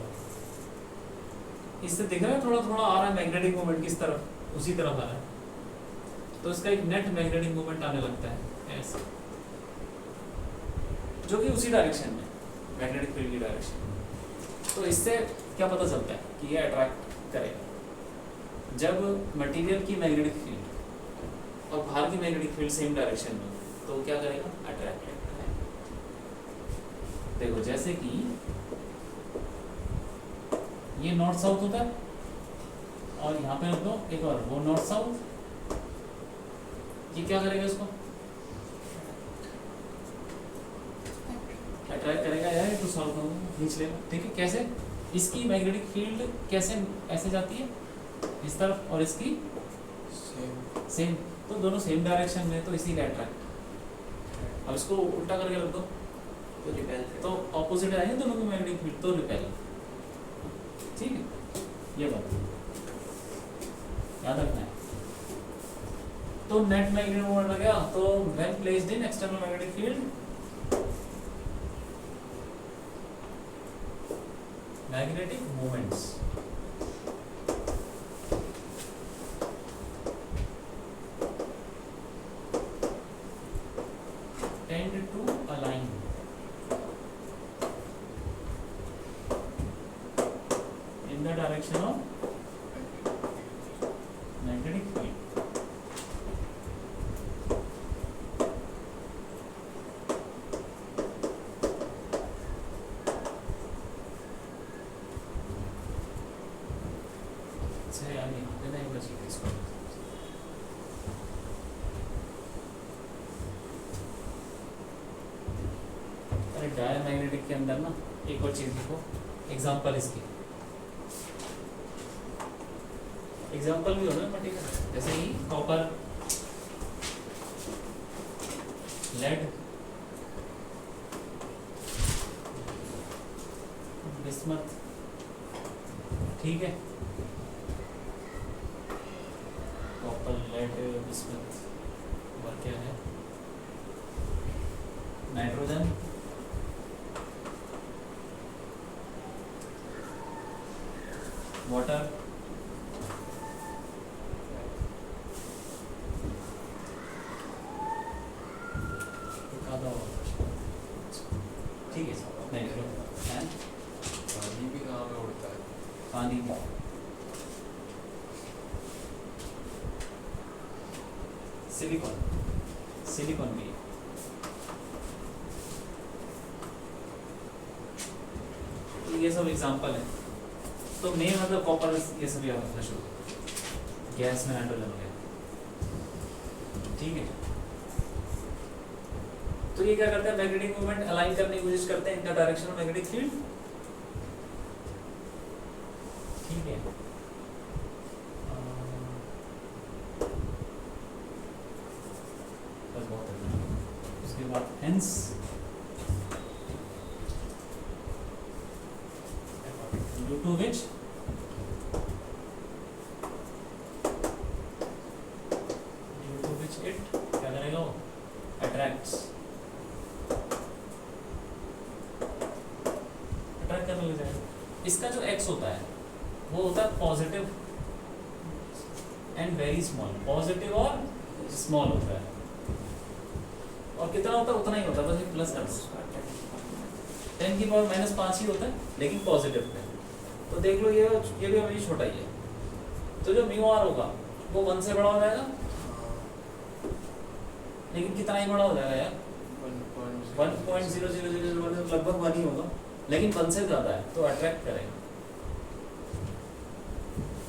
Speaker 1: इससे दिख रहा है थोड़ा थोड़ा आ रहा है मैग्नेटिक मोमेंट किस तरफ, उसी तरफ आ रहा है, तो इसका एक नेट मैग्नेटिक मोमेंट आने लगता है ऐसे, जो कि उसी डायरेक्शन में मैग्नेटिक फील्ड की डायरेक्शन में। तो इससे क्या पता चलता है कि ये अट्रैक्ट करेगा जब मटेरियल की मैग्नेटिक फील्ड और बाहर की मैग्नेटिक फील्ड सेम डायरेक्शन में, तो क्या करेगा, अट्रैक्ट करेगा। देखो जैसे कि ये नॉर्थ साउथ होता है, और यहाँ पे रख दो एक और, वो नॉर्थ साउथ, ये क्या करेगा, इसको अट्रैक्ट करेगा यार, तो साउथ खींच लेगा। ठीक है, कैसे, इसकी मैग्नेटिक फील्ड कैसे ऐसे जाती है इस तरफ, और इसकी सेम, तो दोनों सेम डायरेक्शन में, तो इसी का अट्रैक्ट। अब इसको उल्टा करके रख दो
Speaker 2: तो रिपेल,
Speaker 1: तो ऑपोजिट आएंगे दोनों की मैग्नेटिक फील्ड, तो रिपेल। ठीक है, ये बात याद रखना है। तो नेट मैग्नेटिक मोमेंट आ गया, तो when placed in external magnetic field, magnetic moments tend to align in the direction of magnetic field. से यार यहाँ पे नहीं बची इसको, अरे डायमैग्नेटिक के अंदर ना एक और चीज देखो, एग्जांपल इसकी, एग्जांपल भी होगा मटेरियल, जैसे ही कॉपर, लेड, बिस्मथ, ठीक है, कॉपर, लेड, बिस्मथ, और क्या है, नाइट्रोजन, वाटर, ठीक है सर, नहीं है
Speaker 4: पानी भी हवा में उड़ता है।
Speaker 1: पानी, सिलिकॉन, सिलिकॉन भी है। तो ये सब एग्जांपल है। तो मेन मतलब कॉपर ये सब याद रखना शुरू, गैस में नाइट्रोजन हो गया, ठीक है। तो ये क्या करते हैं, मैग्नेटिक मूवमेंट अलाइन करने की कोशिश करते हैं in the direction of magnetic field, ठीक है। बस बहुत है। उसके बाद hence due to which it क्या करेगा वो attracts, अट्रैक्ट करने लग जाएगा। इसका जो x होता है वो होता है positive and very small, positive और स्मॉल होता है, और कितना होता है उतना ही होता है, बस एक प्लस कर दो, 10 की पावर -5 ही होता है, लेकिन पॉजिटिव है। तो देख लो ये भी हमें छोटा ही है, तो जो म्यू आर होगा वो 1 से बड़ा हो जाएगा, लेकिन कितना ही बड़ा हो जाएगा यार, 1.0000 लगभग 1 ही होगा, लेकिन 1 से ज़्यादा है तो अट्रैक्ट करेगा।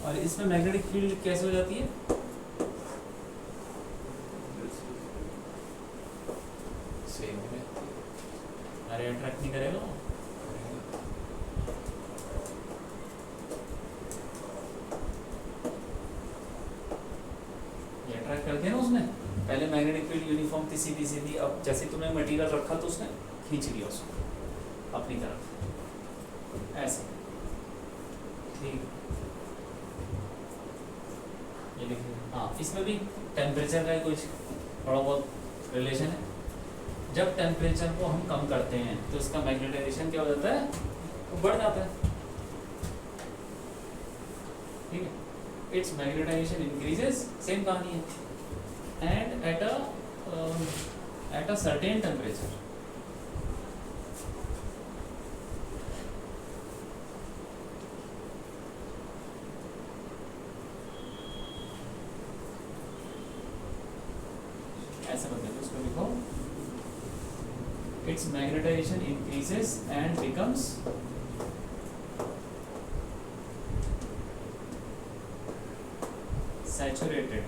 Speaker 1: और इसमें मैग्नेटिक फील्ड कैसे हो जाती है,
Speaker 4: सेम है।
Speaker 1: अरे अट्रैक्ट नहीं करेगा, ये अट्रैक्ट करते हैं ना उसने, पहले मैग्नेटिक फील्ड यूनिफॉर्म थी, सीधी सीधी, अब जैसे तुमने मटेरियल रखा तो उसने खींच लिया उसको अपनी तरफ, ऐसे, ठीक। ये देखिए, हाँ इसमें भी टेम्परेचर का कुछ थोड़ा बहुत रिलेशन है। जब टेम्परेचर को हम कम करते हैं तो इसका मैग्नेटाइजेशन क्या हो जाता है, वो बढ़ जाता है, ठीक है। इट्स मैग्नेटाइजेशन इंक्रीजेस, सेम कहानी है, and at a certain temperature, ऐसा मतलब उसको लिखो, its magnetization increases and becomes saturated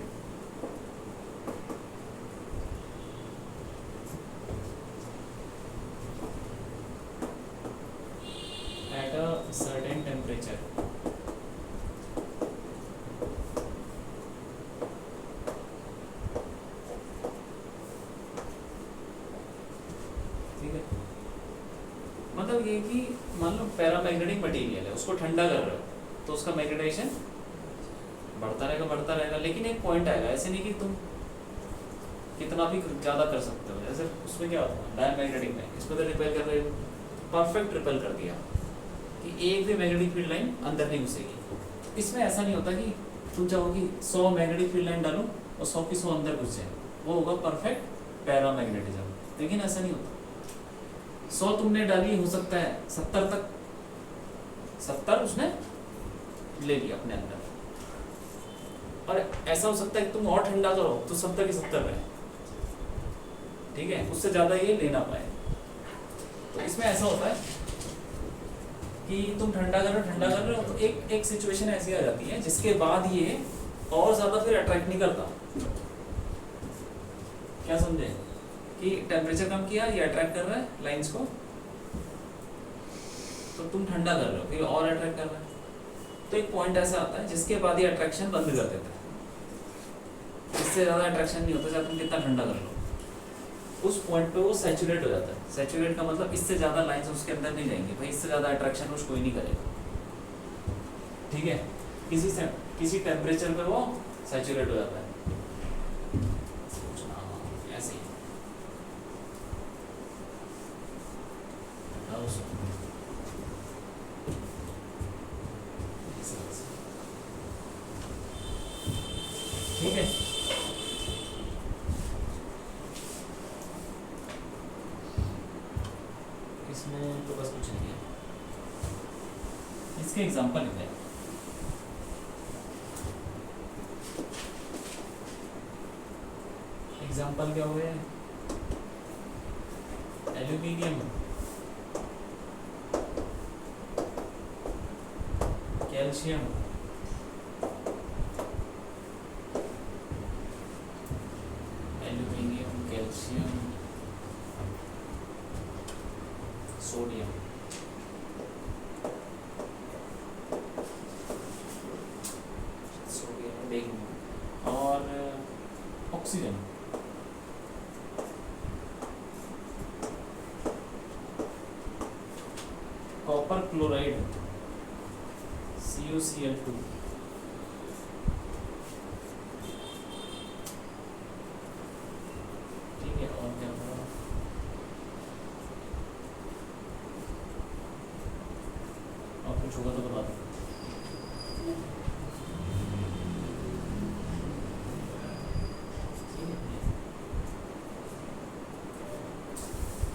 Speaker 1: at a certain temperature, ठीक है। मतलब ये कि मान लो पैरामैग्नेटिक मटेरियल है, उसको ठंडा कर रहे हो तो उसका मैग्नेटाइजेशन बढ़ता रहेगा, लेकिन एक पॉइंट आएगा, ऐसे नहीं कि तुम कितना भी ज़्यादा कर सकते हो। जैसे उसमें क्या होता है डायमैग्नेटिक में, इसमें तो रिपेल कर रहे हो, परफेक्ट रिपेल कर दिया कि एक भी मैग्नेटिक फील्ड लाइन अंदर नहीं घुसेगी। इसमें ऐसा नहीं होता कि तुम चाहो कि 100 मैग्नेटिक फील्ड लाइन डालो और 100 की 100 अंदर घुस जाए, वो होगा परफेक्ट पैरामैग्नेटिज्म, लेकिन ऐसा नहीं होता। 100 तुमने डाली, हो सकता है 70 तक, 70 उसने ले लिया अपने अंदर, और ऐसा हो सकता है कि तुम और ठंडा करो तो 70 की 70 रहे, ठीक है, उससे ज़्यादा ये ले ना पाए। तो इसमें ऐसा होता है कि तुम ठंडा कर रहे हो तो एक सिचुएशन ऐसी आ जाती है जिसके बाद ये और ज़्यादा फिर अट्रैक्ट नहीं करता। क्या समझे कि टेम्परेचर कम किया, ये अट्रैक्ट कर रहा है लाइंस को, तो तुम ठंडा कर रहे हो फिर और अट्रैक्ट कर रहा है, तो एक पॉइंट ऐसा आता है जिसके बाद ये अट्रैक्शन बंद कर देता है, इससे ज़्यादा अट्रैक्शन नहीं होता चाहे तुम कितना ठंडा कर लो, उस पॉइंट पे वो सैचुरेट हो जाता है। सैचुरेट का मतलब इससे ज़्यादा लाइंस उसके अंदर नहीं जाएंगे, भाई इससे ज़्यादा अट्रैक्शन उसको कोई नहीं करेगा, ठीक है। किसी टेम्परेचर पे वो सैचुरेट हो जाता है, ऐसे ही। इसके एग्जांपल है। एग्जांपल क्या हुए? Aluminium, calcium, aluminium, calcium, sodium. Sodium देखेंगे। और ऑक्सीजन, कॉपर क्लोराइड, CuCl2, ठीक है। और क्या होगा? और कुछ होगा तो बता दो।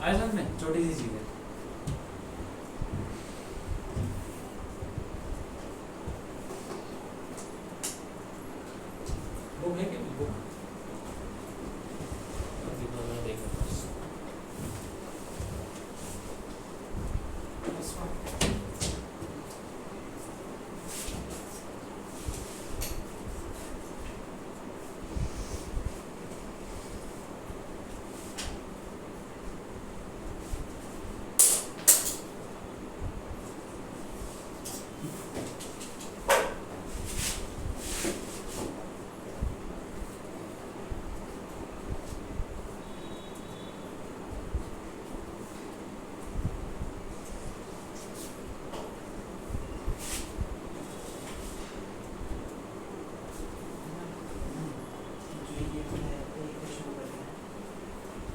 Speaker 1: आए समझ में? छोटी सी चीज है। बुक है क्या? बुक अभी तो मैं देख रहा हूँ।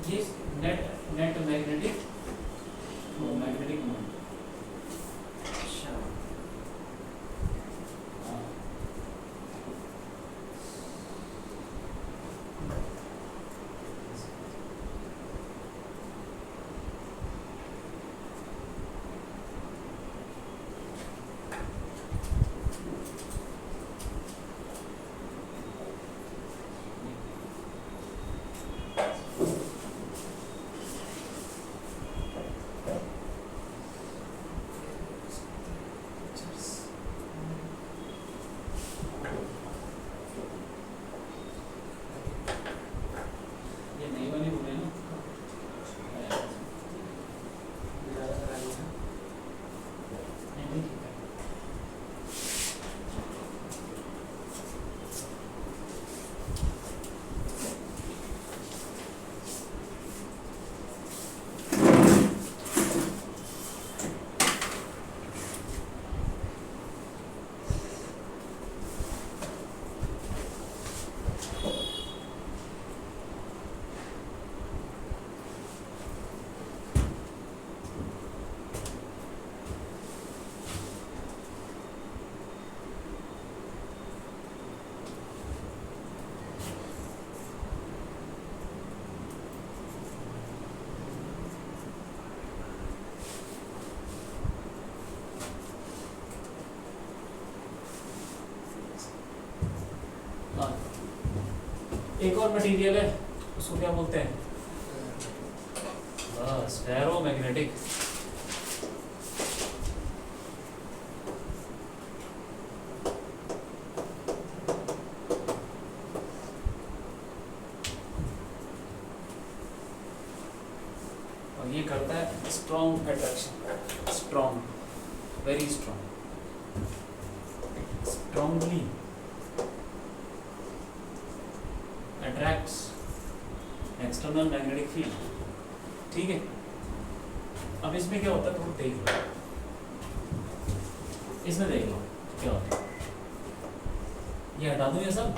Speaker 1: ये नेट मैग्नेटिक मोमेंट।
Speaker 2: अच्छा
Speaker 1: ये नई वाली बुक है ना? हाँ, एक और मटेरियल है, उसको क्या बोलते हैं? बस फेरोमैग्नेटिक। और ये करता है strong attraction, strong, very strong, strongly attracts external magnetic field. ठीक है, अब इसमें क्या होता है थोड़ा देख लो, इसमें देख लो क्या होता है। ये हटा दूं ये सब,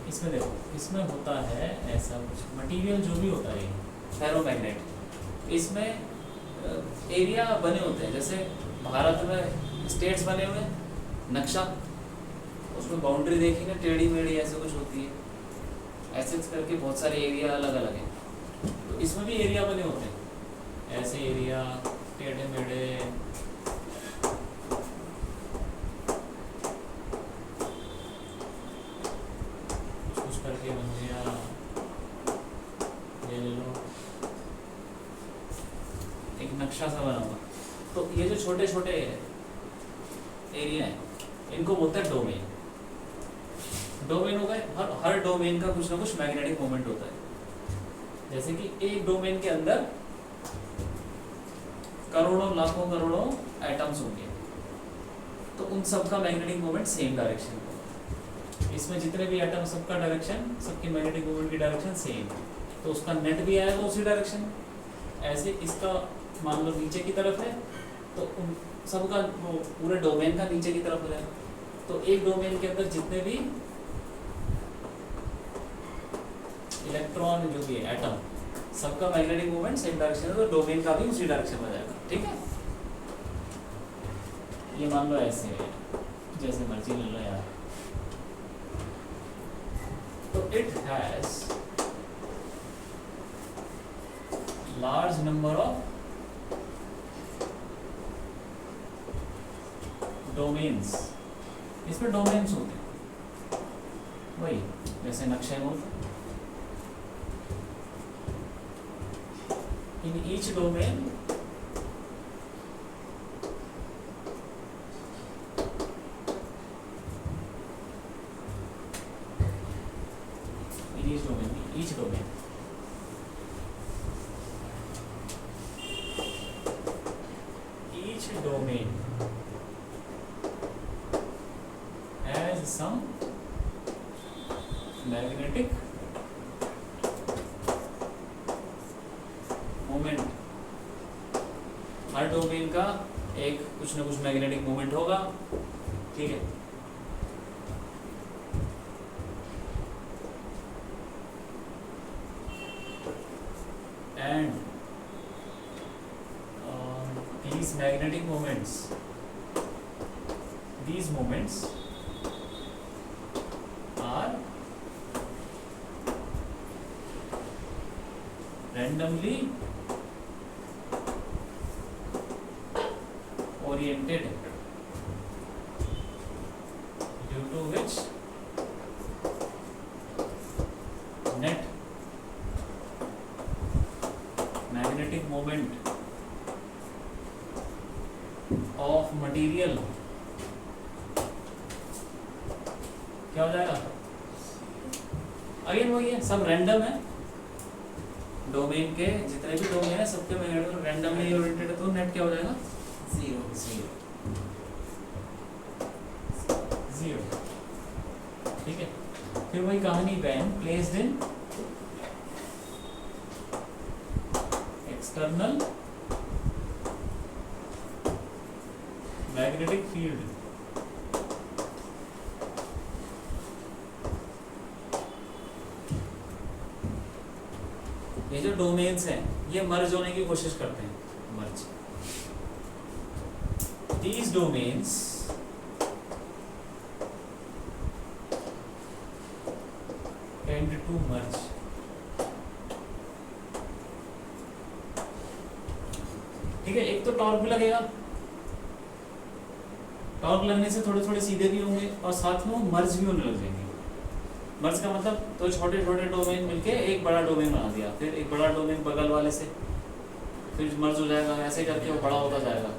Speaker 1: इसमें देखो, इसमें होता है ऐसा कुछ मटेरियल जो भी होता है फेरोमैग्नेट, इसमें एरिया बने होते हैं, जैसे भारत में स्टेट्स बने हुए हैं, नक्शा, उसमें बाउंड्री देखी ना, टेढ़ी मेढ़ी ऐसे कुछ होती है, ऐसे करके बहुत सारे एरिया अलग अलग हैं, तो इसमें भी एरिया बने होते हैं, ऐसे एरिया टेढ़े मेढ़े। कुछ करके बन गया, ये ले लो, एक नक्शा सा बना हुआ। तो ये जो छोटे छोटे एरिया हैं, इनको बोलते हैं डोमेन। डोमेन हो गए, हर डोमेन का कुछ ना कुछ मैग्नेटिक मोमेंट होता है। जैसे कि एक डोमेन के अंदर करोड़ों लाखों करोड़ों एटम्स होंगे, तो उन सबका मैग्नेटिक मोमेंट सेम डायरेक्शन होगा। इसमें जितने भी एटम, सबका डायरेक्शन, सबकी मैग्नेटिक मोमेंट की डायरेक्शन सेम, तो उसका नेट भी आएगा उसी डायरेक्शन में। ऐसे इसका मान लो नीचे की तरफ है, तो उन सबका वो पूरे डोमेन का नीचे की तरफ हो जाएगा। तो एक डोमेन के अंदर जितने भी इलेक्ट्रॉन, जो भी एटम, सबका मैग्नेटिक मोमेंट सेम डायरेक्शन है, तो डोमेन का भी उसी डायरेक्शन में जाएगा। ठीक है, ये मान लो ऐसे है, जैसे मर्जी ले लो यार। तो it has large number of domains. इसमें डोमेन्स होते हैं, वही जैसे नक्शे में होते हैं। In each domain each domain has some magnetic moment. Her domain का एक कुछ ना कुछ मैग्नेटिक मोमेंट होगा। ठीक है, and these magnetic moments, these moments are randomly oriented, due to which net magnetic moment of material क्या हो जाएगा? अगेन वही है, सब रैंडम है। डोमेन के जितने भी डोमेन है सबके मैग्नेटिक रैंडमली ओरिएंटेड है, तो नेट क्या हो जाएगा?
Speaker 2: जीरो।
Speaker 1: ठीक है, फिर वही कहानी, when placed in external magnetic field, ये जो डोमेन्स हैं ये मर्ज होने की कोशिश करते हैं, मर्ज। These domains tend to merge। ठीक है, एक तो टॉर्क भी लगेगा, टॉर्क लगने से थोड़े थोड़े सीधे भी होंगे और साथ में वो मर्ज भी होने लग जाएंगे। मर्ज का मतलब तो छोटे छोटे डोमेन मिलके एक बड़ा डोमेन बना दिया, फिर एक बड़ा डोमेन बगल वाले से, फिर मर्ज हो जाएगा, ऐसे करके वो बड़ा होता जाएगा।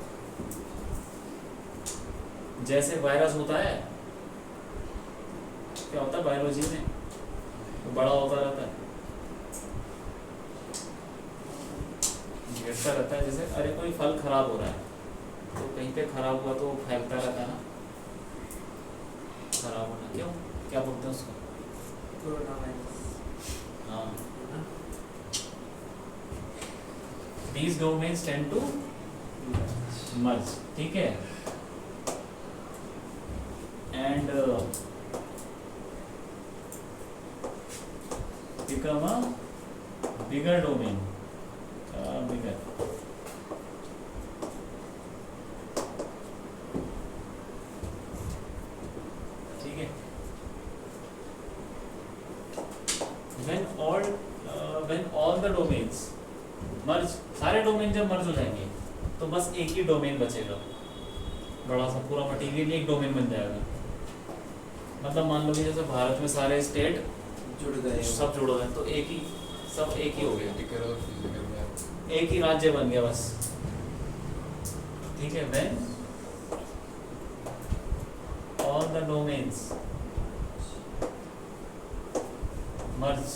Speaker 1: जैसे वायरस होता है, क्या होता है बायोलॉजी में, वो बड़ा होता रहता है, गिरता रहता है। जैसे अरे कोई फल खराब हो रहा है, तो कहीं पे खराब हुआ तो वो फैलता रहता है ना, खराब होना, क्यों, क्या बोलते हैं उसको?
Speaker 2: Corona virus.
Speaker 1: हाँ, these domains tend to merge। ठीक है, and become a bigger domain, bigger। when all the domains merge, सारे डोमेन जब मर्ज हो जाएंगे तो बस एक ही डोमेन बचेगा, बड़ा सा पूरा मटेरियल एक डोमेन बन जाएगा। मतलब मान लो कि जैसे भारत में सारे स्टेट
Speaker 2: जुड़ गए
Speaker 1: सब जुड़ गए तो एक ही सब एक ही हो गया,
Speaker 4: पॉलिटिकल और फिजिकल में
Speaker 1: एक ही राज्य बन गया बस। ठीक है, when all the domains merge,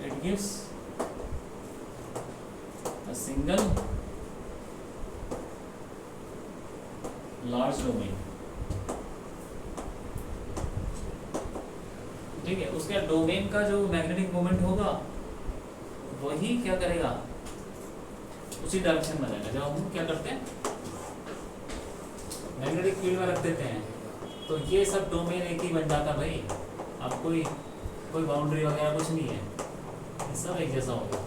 Speaker 1: it gives a single large domain। ठीक है, उसके डोमेन का जो मैग्नेटिक मोमेंट होगा वही क्या करेगा, उसी डायरेक्शन में जाएगा। जब हम क्या करते हैं मैग्नेटिक फील्ड में रख देते हैं तो ये सब डोमेन एक ही बन जाता भाई। अब कोई बाउंड्री वगैरह कुछ नहीं है, ये सब एक जैसा होगा।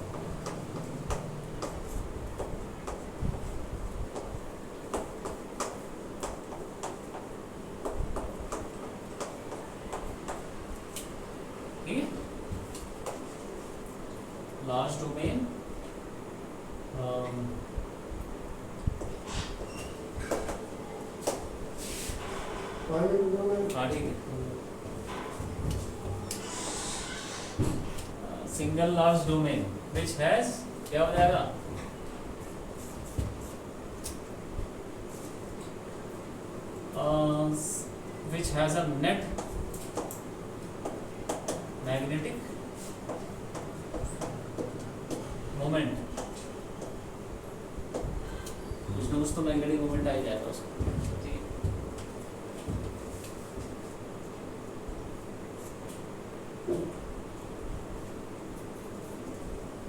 Speaker 1: ठीक है, लार्ज डोमेन हाँ ठीक है, single large domain which has क्या हो जाएगा, which has a net magnetic moment. कुछ तो मैग्नेटिक मोमेंट आ ही जाएगा उसको।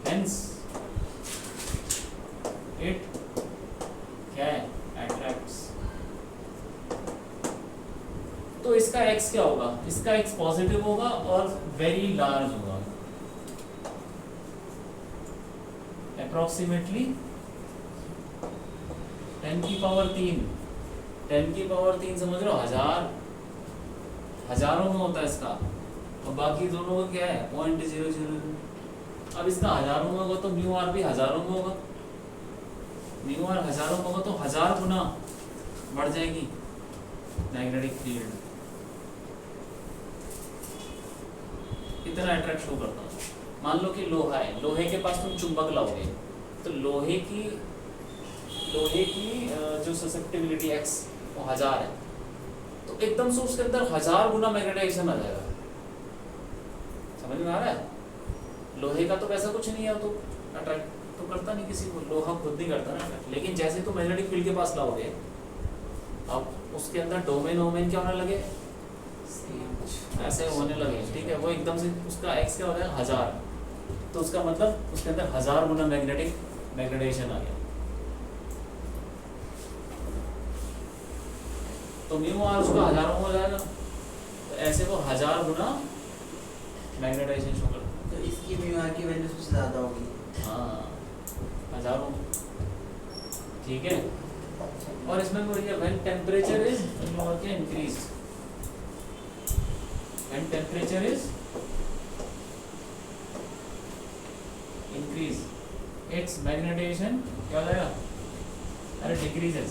Speaker 1: Hence, it क्या है, attracts। तो इसका x क्या होगा, इसका x पॉजिटिव होगा और वेरी लार्ज होगा, अप्रोक्सीमेटली 10 की पावर 3। 10 की पावर 3 समझ लो, हजारों में होता है इसका, और बाकी दोनों का क्या है 0.00। अब इसका हजारों में होगा तो म्यू आर भी हजारों में होगा, म्यू आर हजारों में होगा तो 1000 गुना बढ़ जाएगी मैग्नेटिक फील्ड। इतना अट्रैक्ट शो करता हूँ। मान लो कि लोहा है, लोहे के पास तुम चुंबक लाओगे तो लोहे की जो ससेप्टिबिलिटी x वो 1000 है, तो एकदम से उसके अंदर 1000 गुना मैग्नेटाइजेशन आ जाएगा। समझ में आ रहा है? लोहे का तो वैसा कुछ नहीं है, तो अट्रैक्ट तो करता नहीं किसी को, लोहा खुद नहीं करता ना अट्रैक्ट। लेकिन जैसे तो मैग्नेटिक फील्ड के पास लाओगे, अब उसके अंदर डोमेन क्या होने लगे, ऐसे होने लगे। ठीक है, वो एकदम से उसका x क्या हो रहा है 1000, तो उसका मतलब उसके अंदर 1000 गुना मैग्नेटाइजेशन आ गया। तो म्यू आर उसका हजारों में हो जाएगा, तो ऐसे वो 1000 गुना मैग्नेटाइजेशन शो करता है।
Speaker 2: तो इसकी म्यू आर की वैल्यू सबसे ज़्यादा होगी।
Speaker 1: हाँ, हजारों। ठीक है, और इसमें वो ये when temperature is increase, when temperature is increase its magnetization क्या हो जाएगा, अरे डिक्रीजेस।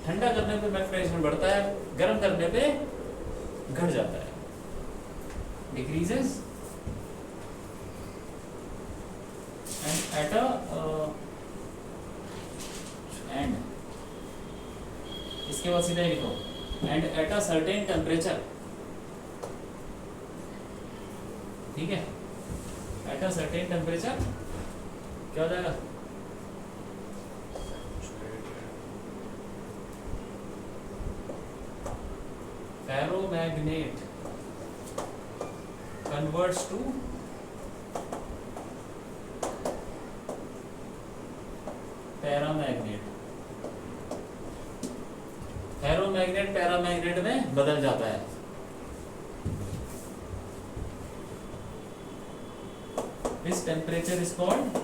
Speaker 1: ठंडा करने पे मैग्नेटाइजेशन बढ़ता है, गर्म करने पे घट जाता है, डिक्रीजेस। एंड एट एंड इसके बाद सीधा लिखो, and at a certain temperature. ठीक है, एट अ सर्टेन टेम्परेचर क्या हो जाएगा, ferromagnet converts to paramagnet. Ferromagnet paramagnet में बदल जाता है। This temperature is called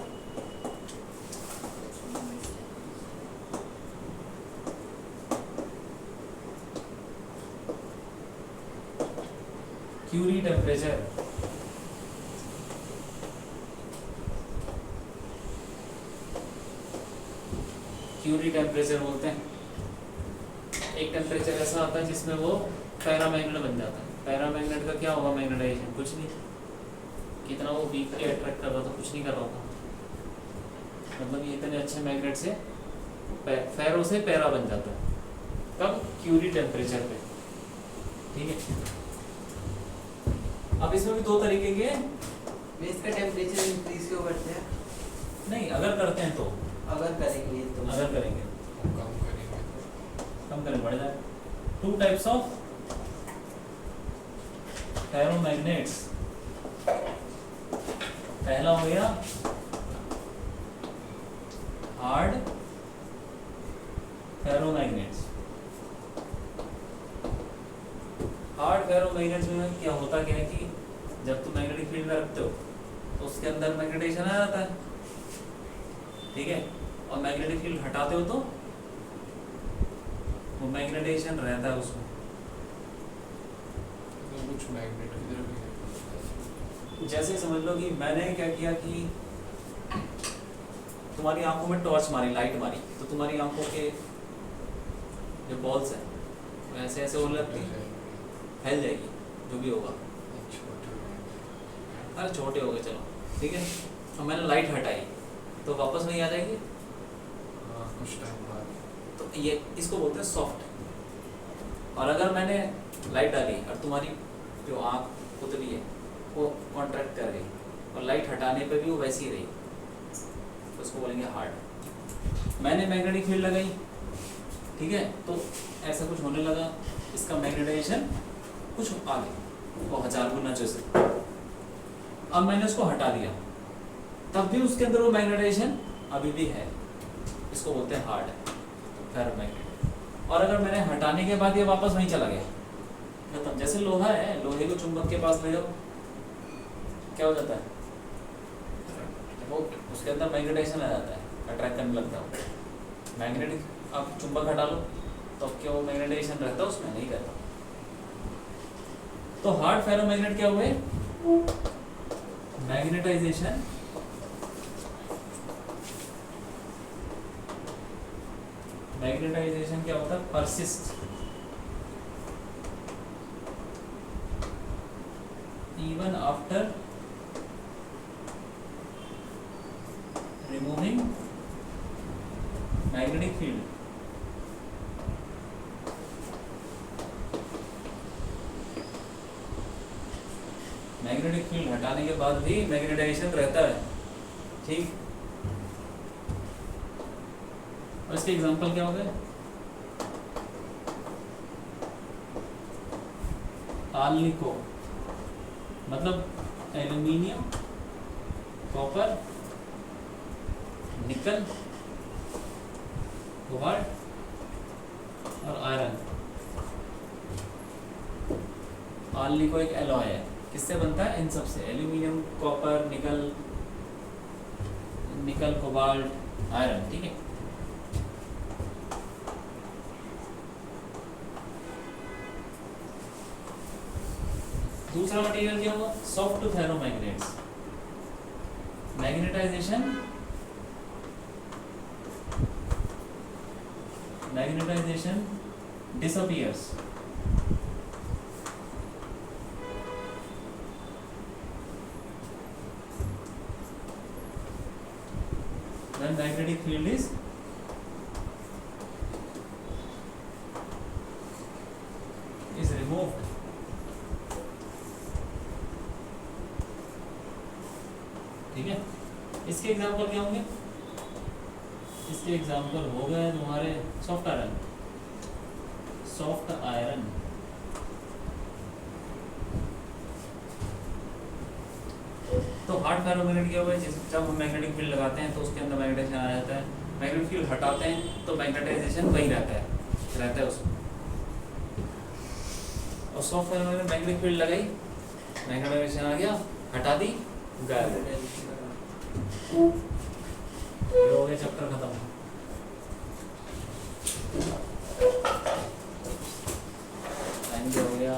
Speaker 1: Curie temperature, Curie temperature बोलते हैं। एक टेम्परेचर ऐसा आता है जिसमें वो पैरामैग्नेट बन जाता है। पैरामैग्नेट का क्या होगा मैग्नेटाइजेशन, कुछ नहीं, कितना वो वीकली अट्रैक्ट कर रहा था, कुछ नहीं कर रहा था, मतलब ये इतने अच्छे मैग्नेट से फेरो से पैरा बन जाता है। कब? क्यूरी टेम्परेचर पे, ठीक है। अब इसमें भी दो तरीके के,
Speaker 2: इसका टेम्परेचर इंक्रीज क्यों करते हैं?
Speaker 1: नहीं अगर करते हैं तो,
Speaker 2: अगर करेंगे तो
Speaker 1: अगर करेंगे
Speaker 4: कम करेंगे
Speaker 1: कम करें बढ़ जाए। टू टाइप्स ऑफ फेरोमैग्नेट्स, पहला हो गया हार्ड फेरोमैग्नेट्स। हार्ड फेरोमैग्नेट्स में क्या होता क्या है कि जब तुम मैग्नेटिक फील्ड में रखते हो तो उसके अंदर मैग्नेटाइजेशन आ जाता है, ठीक है, और मैग्नेटिक फील्ड हटाते हो तो वो मैग्नेटाइजेशन रहता है उसमें।
Speaker 4: तो कुछ मैग्नेट की तरह भी है।
Speaker 1: जैसे समझ लो कि मैंने क्या किया कि तुम्हारी आंखों में टॉर्च मारी, लाइट मारी, तो तुम्हारी आंखों के जो बॉल्स हैं वो ऐसे ऐसे होने लगती है, फैल जाएगी जो भी होगा, अरे छोटे हो गए चलो, ठीक है। और मैंने लाइट हटाई तो वापस नहीं आ जाएगी,
Speaker 4: हाँ कुछ टाइम बाद।
Speaker 1: तो ये इसको बोलते हैं सॉफ्ट। और अगर मैंने लाइट डाली और तुम्हारी जो आँख पुतली है वो कॉन्ट्रैक्ट कर गई और लाइट हटाने पे भी वो वैसी ही रही, तो उसको बोलेंगे हार्ड। मैंने मैग्नेटिक फील्ड लगाई, ठीक है, तो ऐसा कुछ होने लगा, इसका मैग्नेटाइजेशन कुछ आ गया वो 1000 गुना जैसे। अब मैंने उसको हटा दिया तब भी उसके अंदर वो मैग्नेटाइजेशन अभी भी है, इसको बोलते हैं हार्ड फेरोमैग्नेट। और अगर मैंने हटाने के बाद ये वापस वहीं चला गया, खत्म। जैसे लोहा है, लोहे को चुंबक के पास ले जाओ, क्या हो जाता है, वो उसके अंदर मैग्नेटाइजेशन आ जाता है, अट्रैक्ट करने लगता है मैग्नेटिक। आप चुंबक हटा लो तो क्या वो मैग्नेटाइजेशन रहता है उसमें? नहीं रहता। तो हार्ड फेरोमैग्नेट क्या हुए? मैग्नेटाइजेशन मैग्नेटाइजेशन क्या होता है? Persist even after removing magnetic field। Magnetic field हटाने के बाद भी मैग्नेटाइजेशन रहता है, ठीक। और इसके एग्जांपल क्या हो गए? आल्निको मतलब एल्यूमिनियम, कॉपर, निकल, कोबाल्ट और आयरन। आल्निको एक एलॉय है, किससे बनता है? इन सब से, aluminium, copper, nickel, cobalt, iron, ठीक है। दूसरा मटेरियल क्या हुआ? Soft ferromagnets. Magnetisation disappears when magnetic field is removed। ठीक है, इसके एग्जाम्पल क्या होंगे? इसके एग्जाम्पल हो गए तुम्हारे सॉफ्ट आयरन। तो हार्ड फेरोमैग्नेट क्या हुआ है? जब हम मैग्नेटिक फील्ड लगाते हैं तो उसके अंदर मैग्नेटाइजेशन आ जाता है, मैग्नेटिक फील्ड हटाते हैं तो मैग्नेटाइजेशन वही रहता है उसमें। और सॉफ्ट फेरोमैग्नेट मैग्नेटिक फील्ड लगाई, मैग्नेटाइजेशन आ गया, हटा दी, गायब। ये हो गया चैप्टर खत्म। टाइम हो गया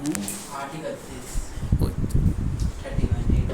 Speaker 2: 8:31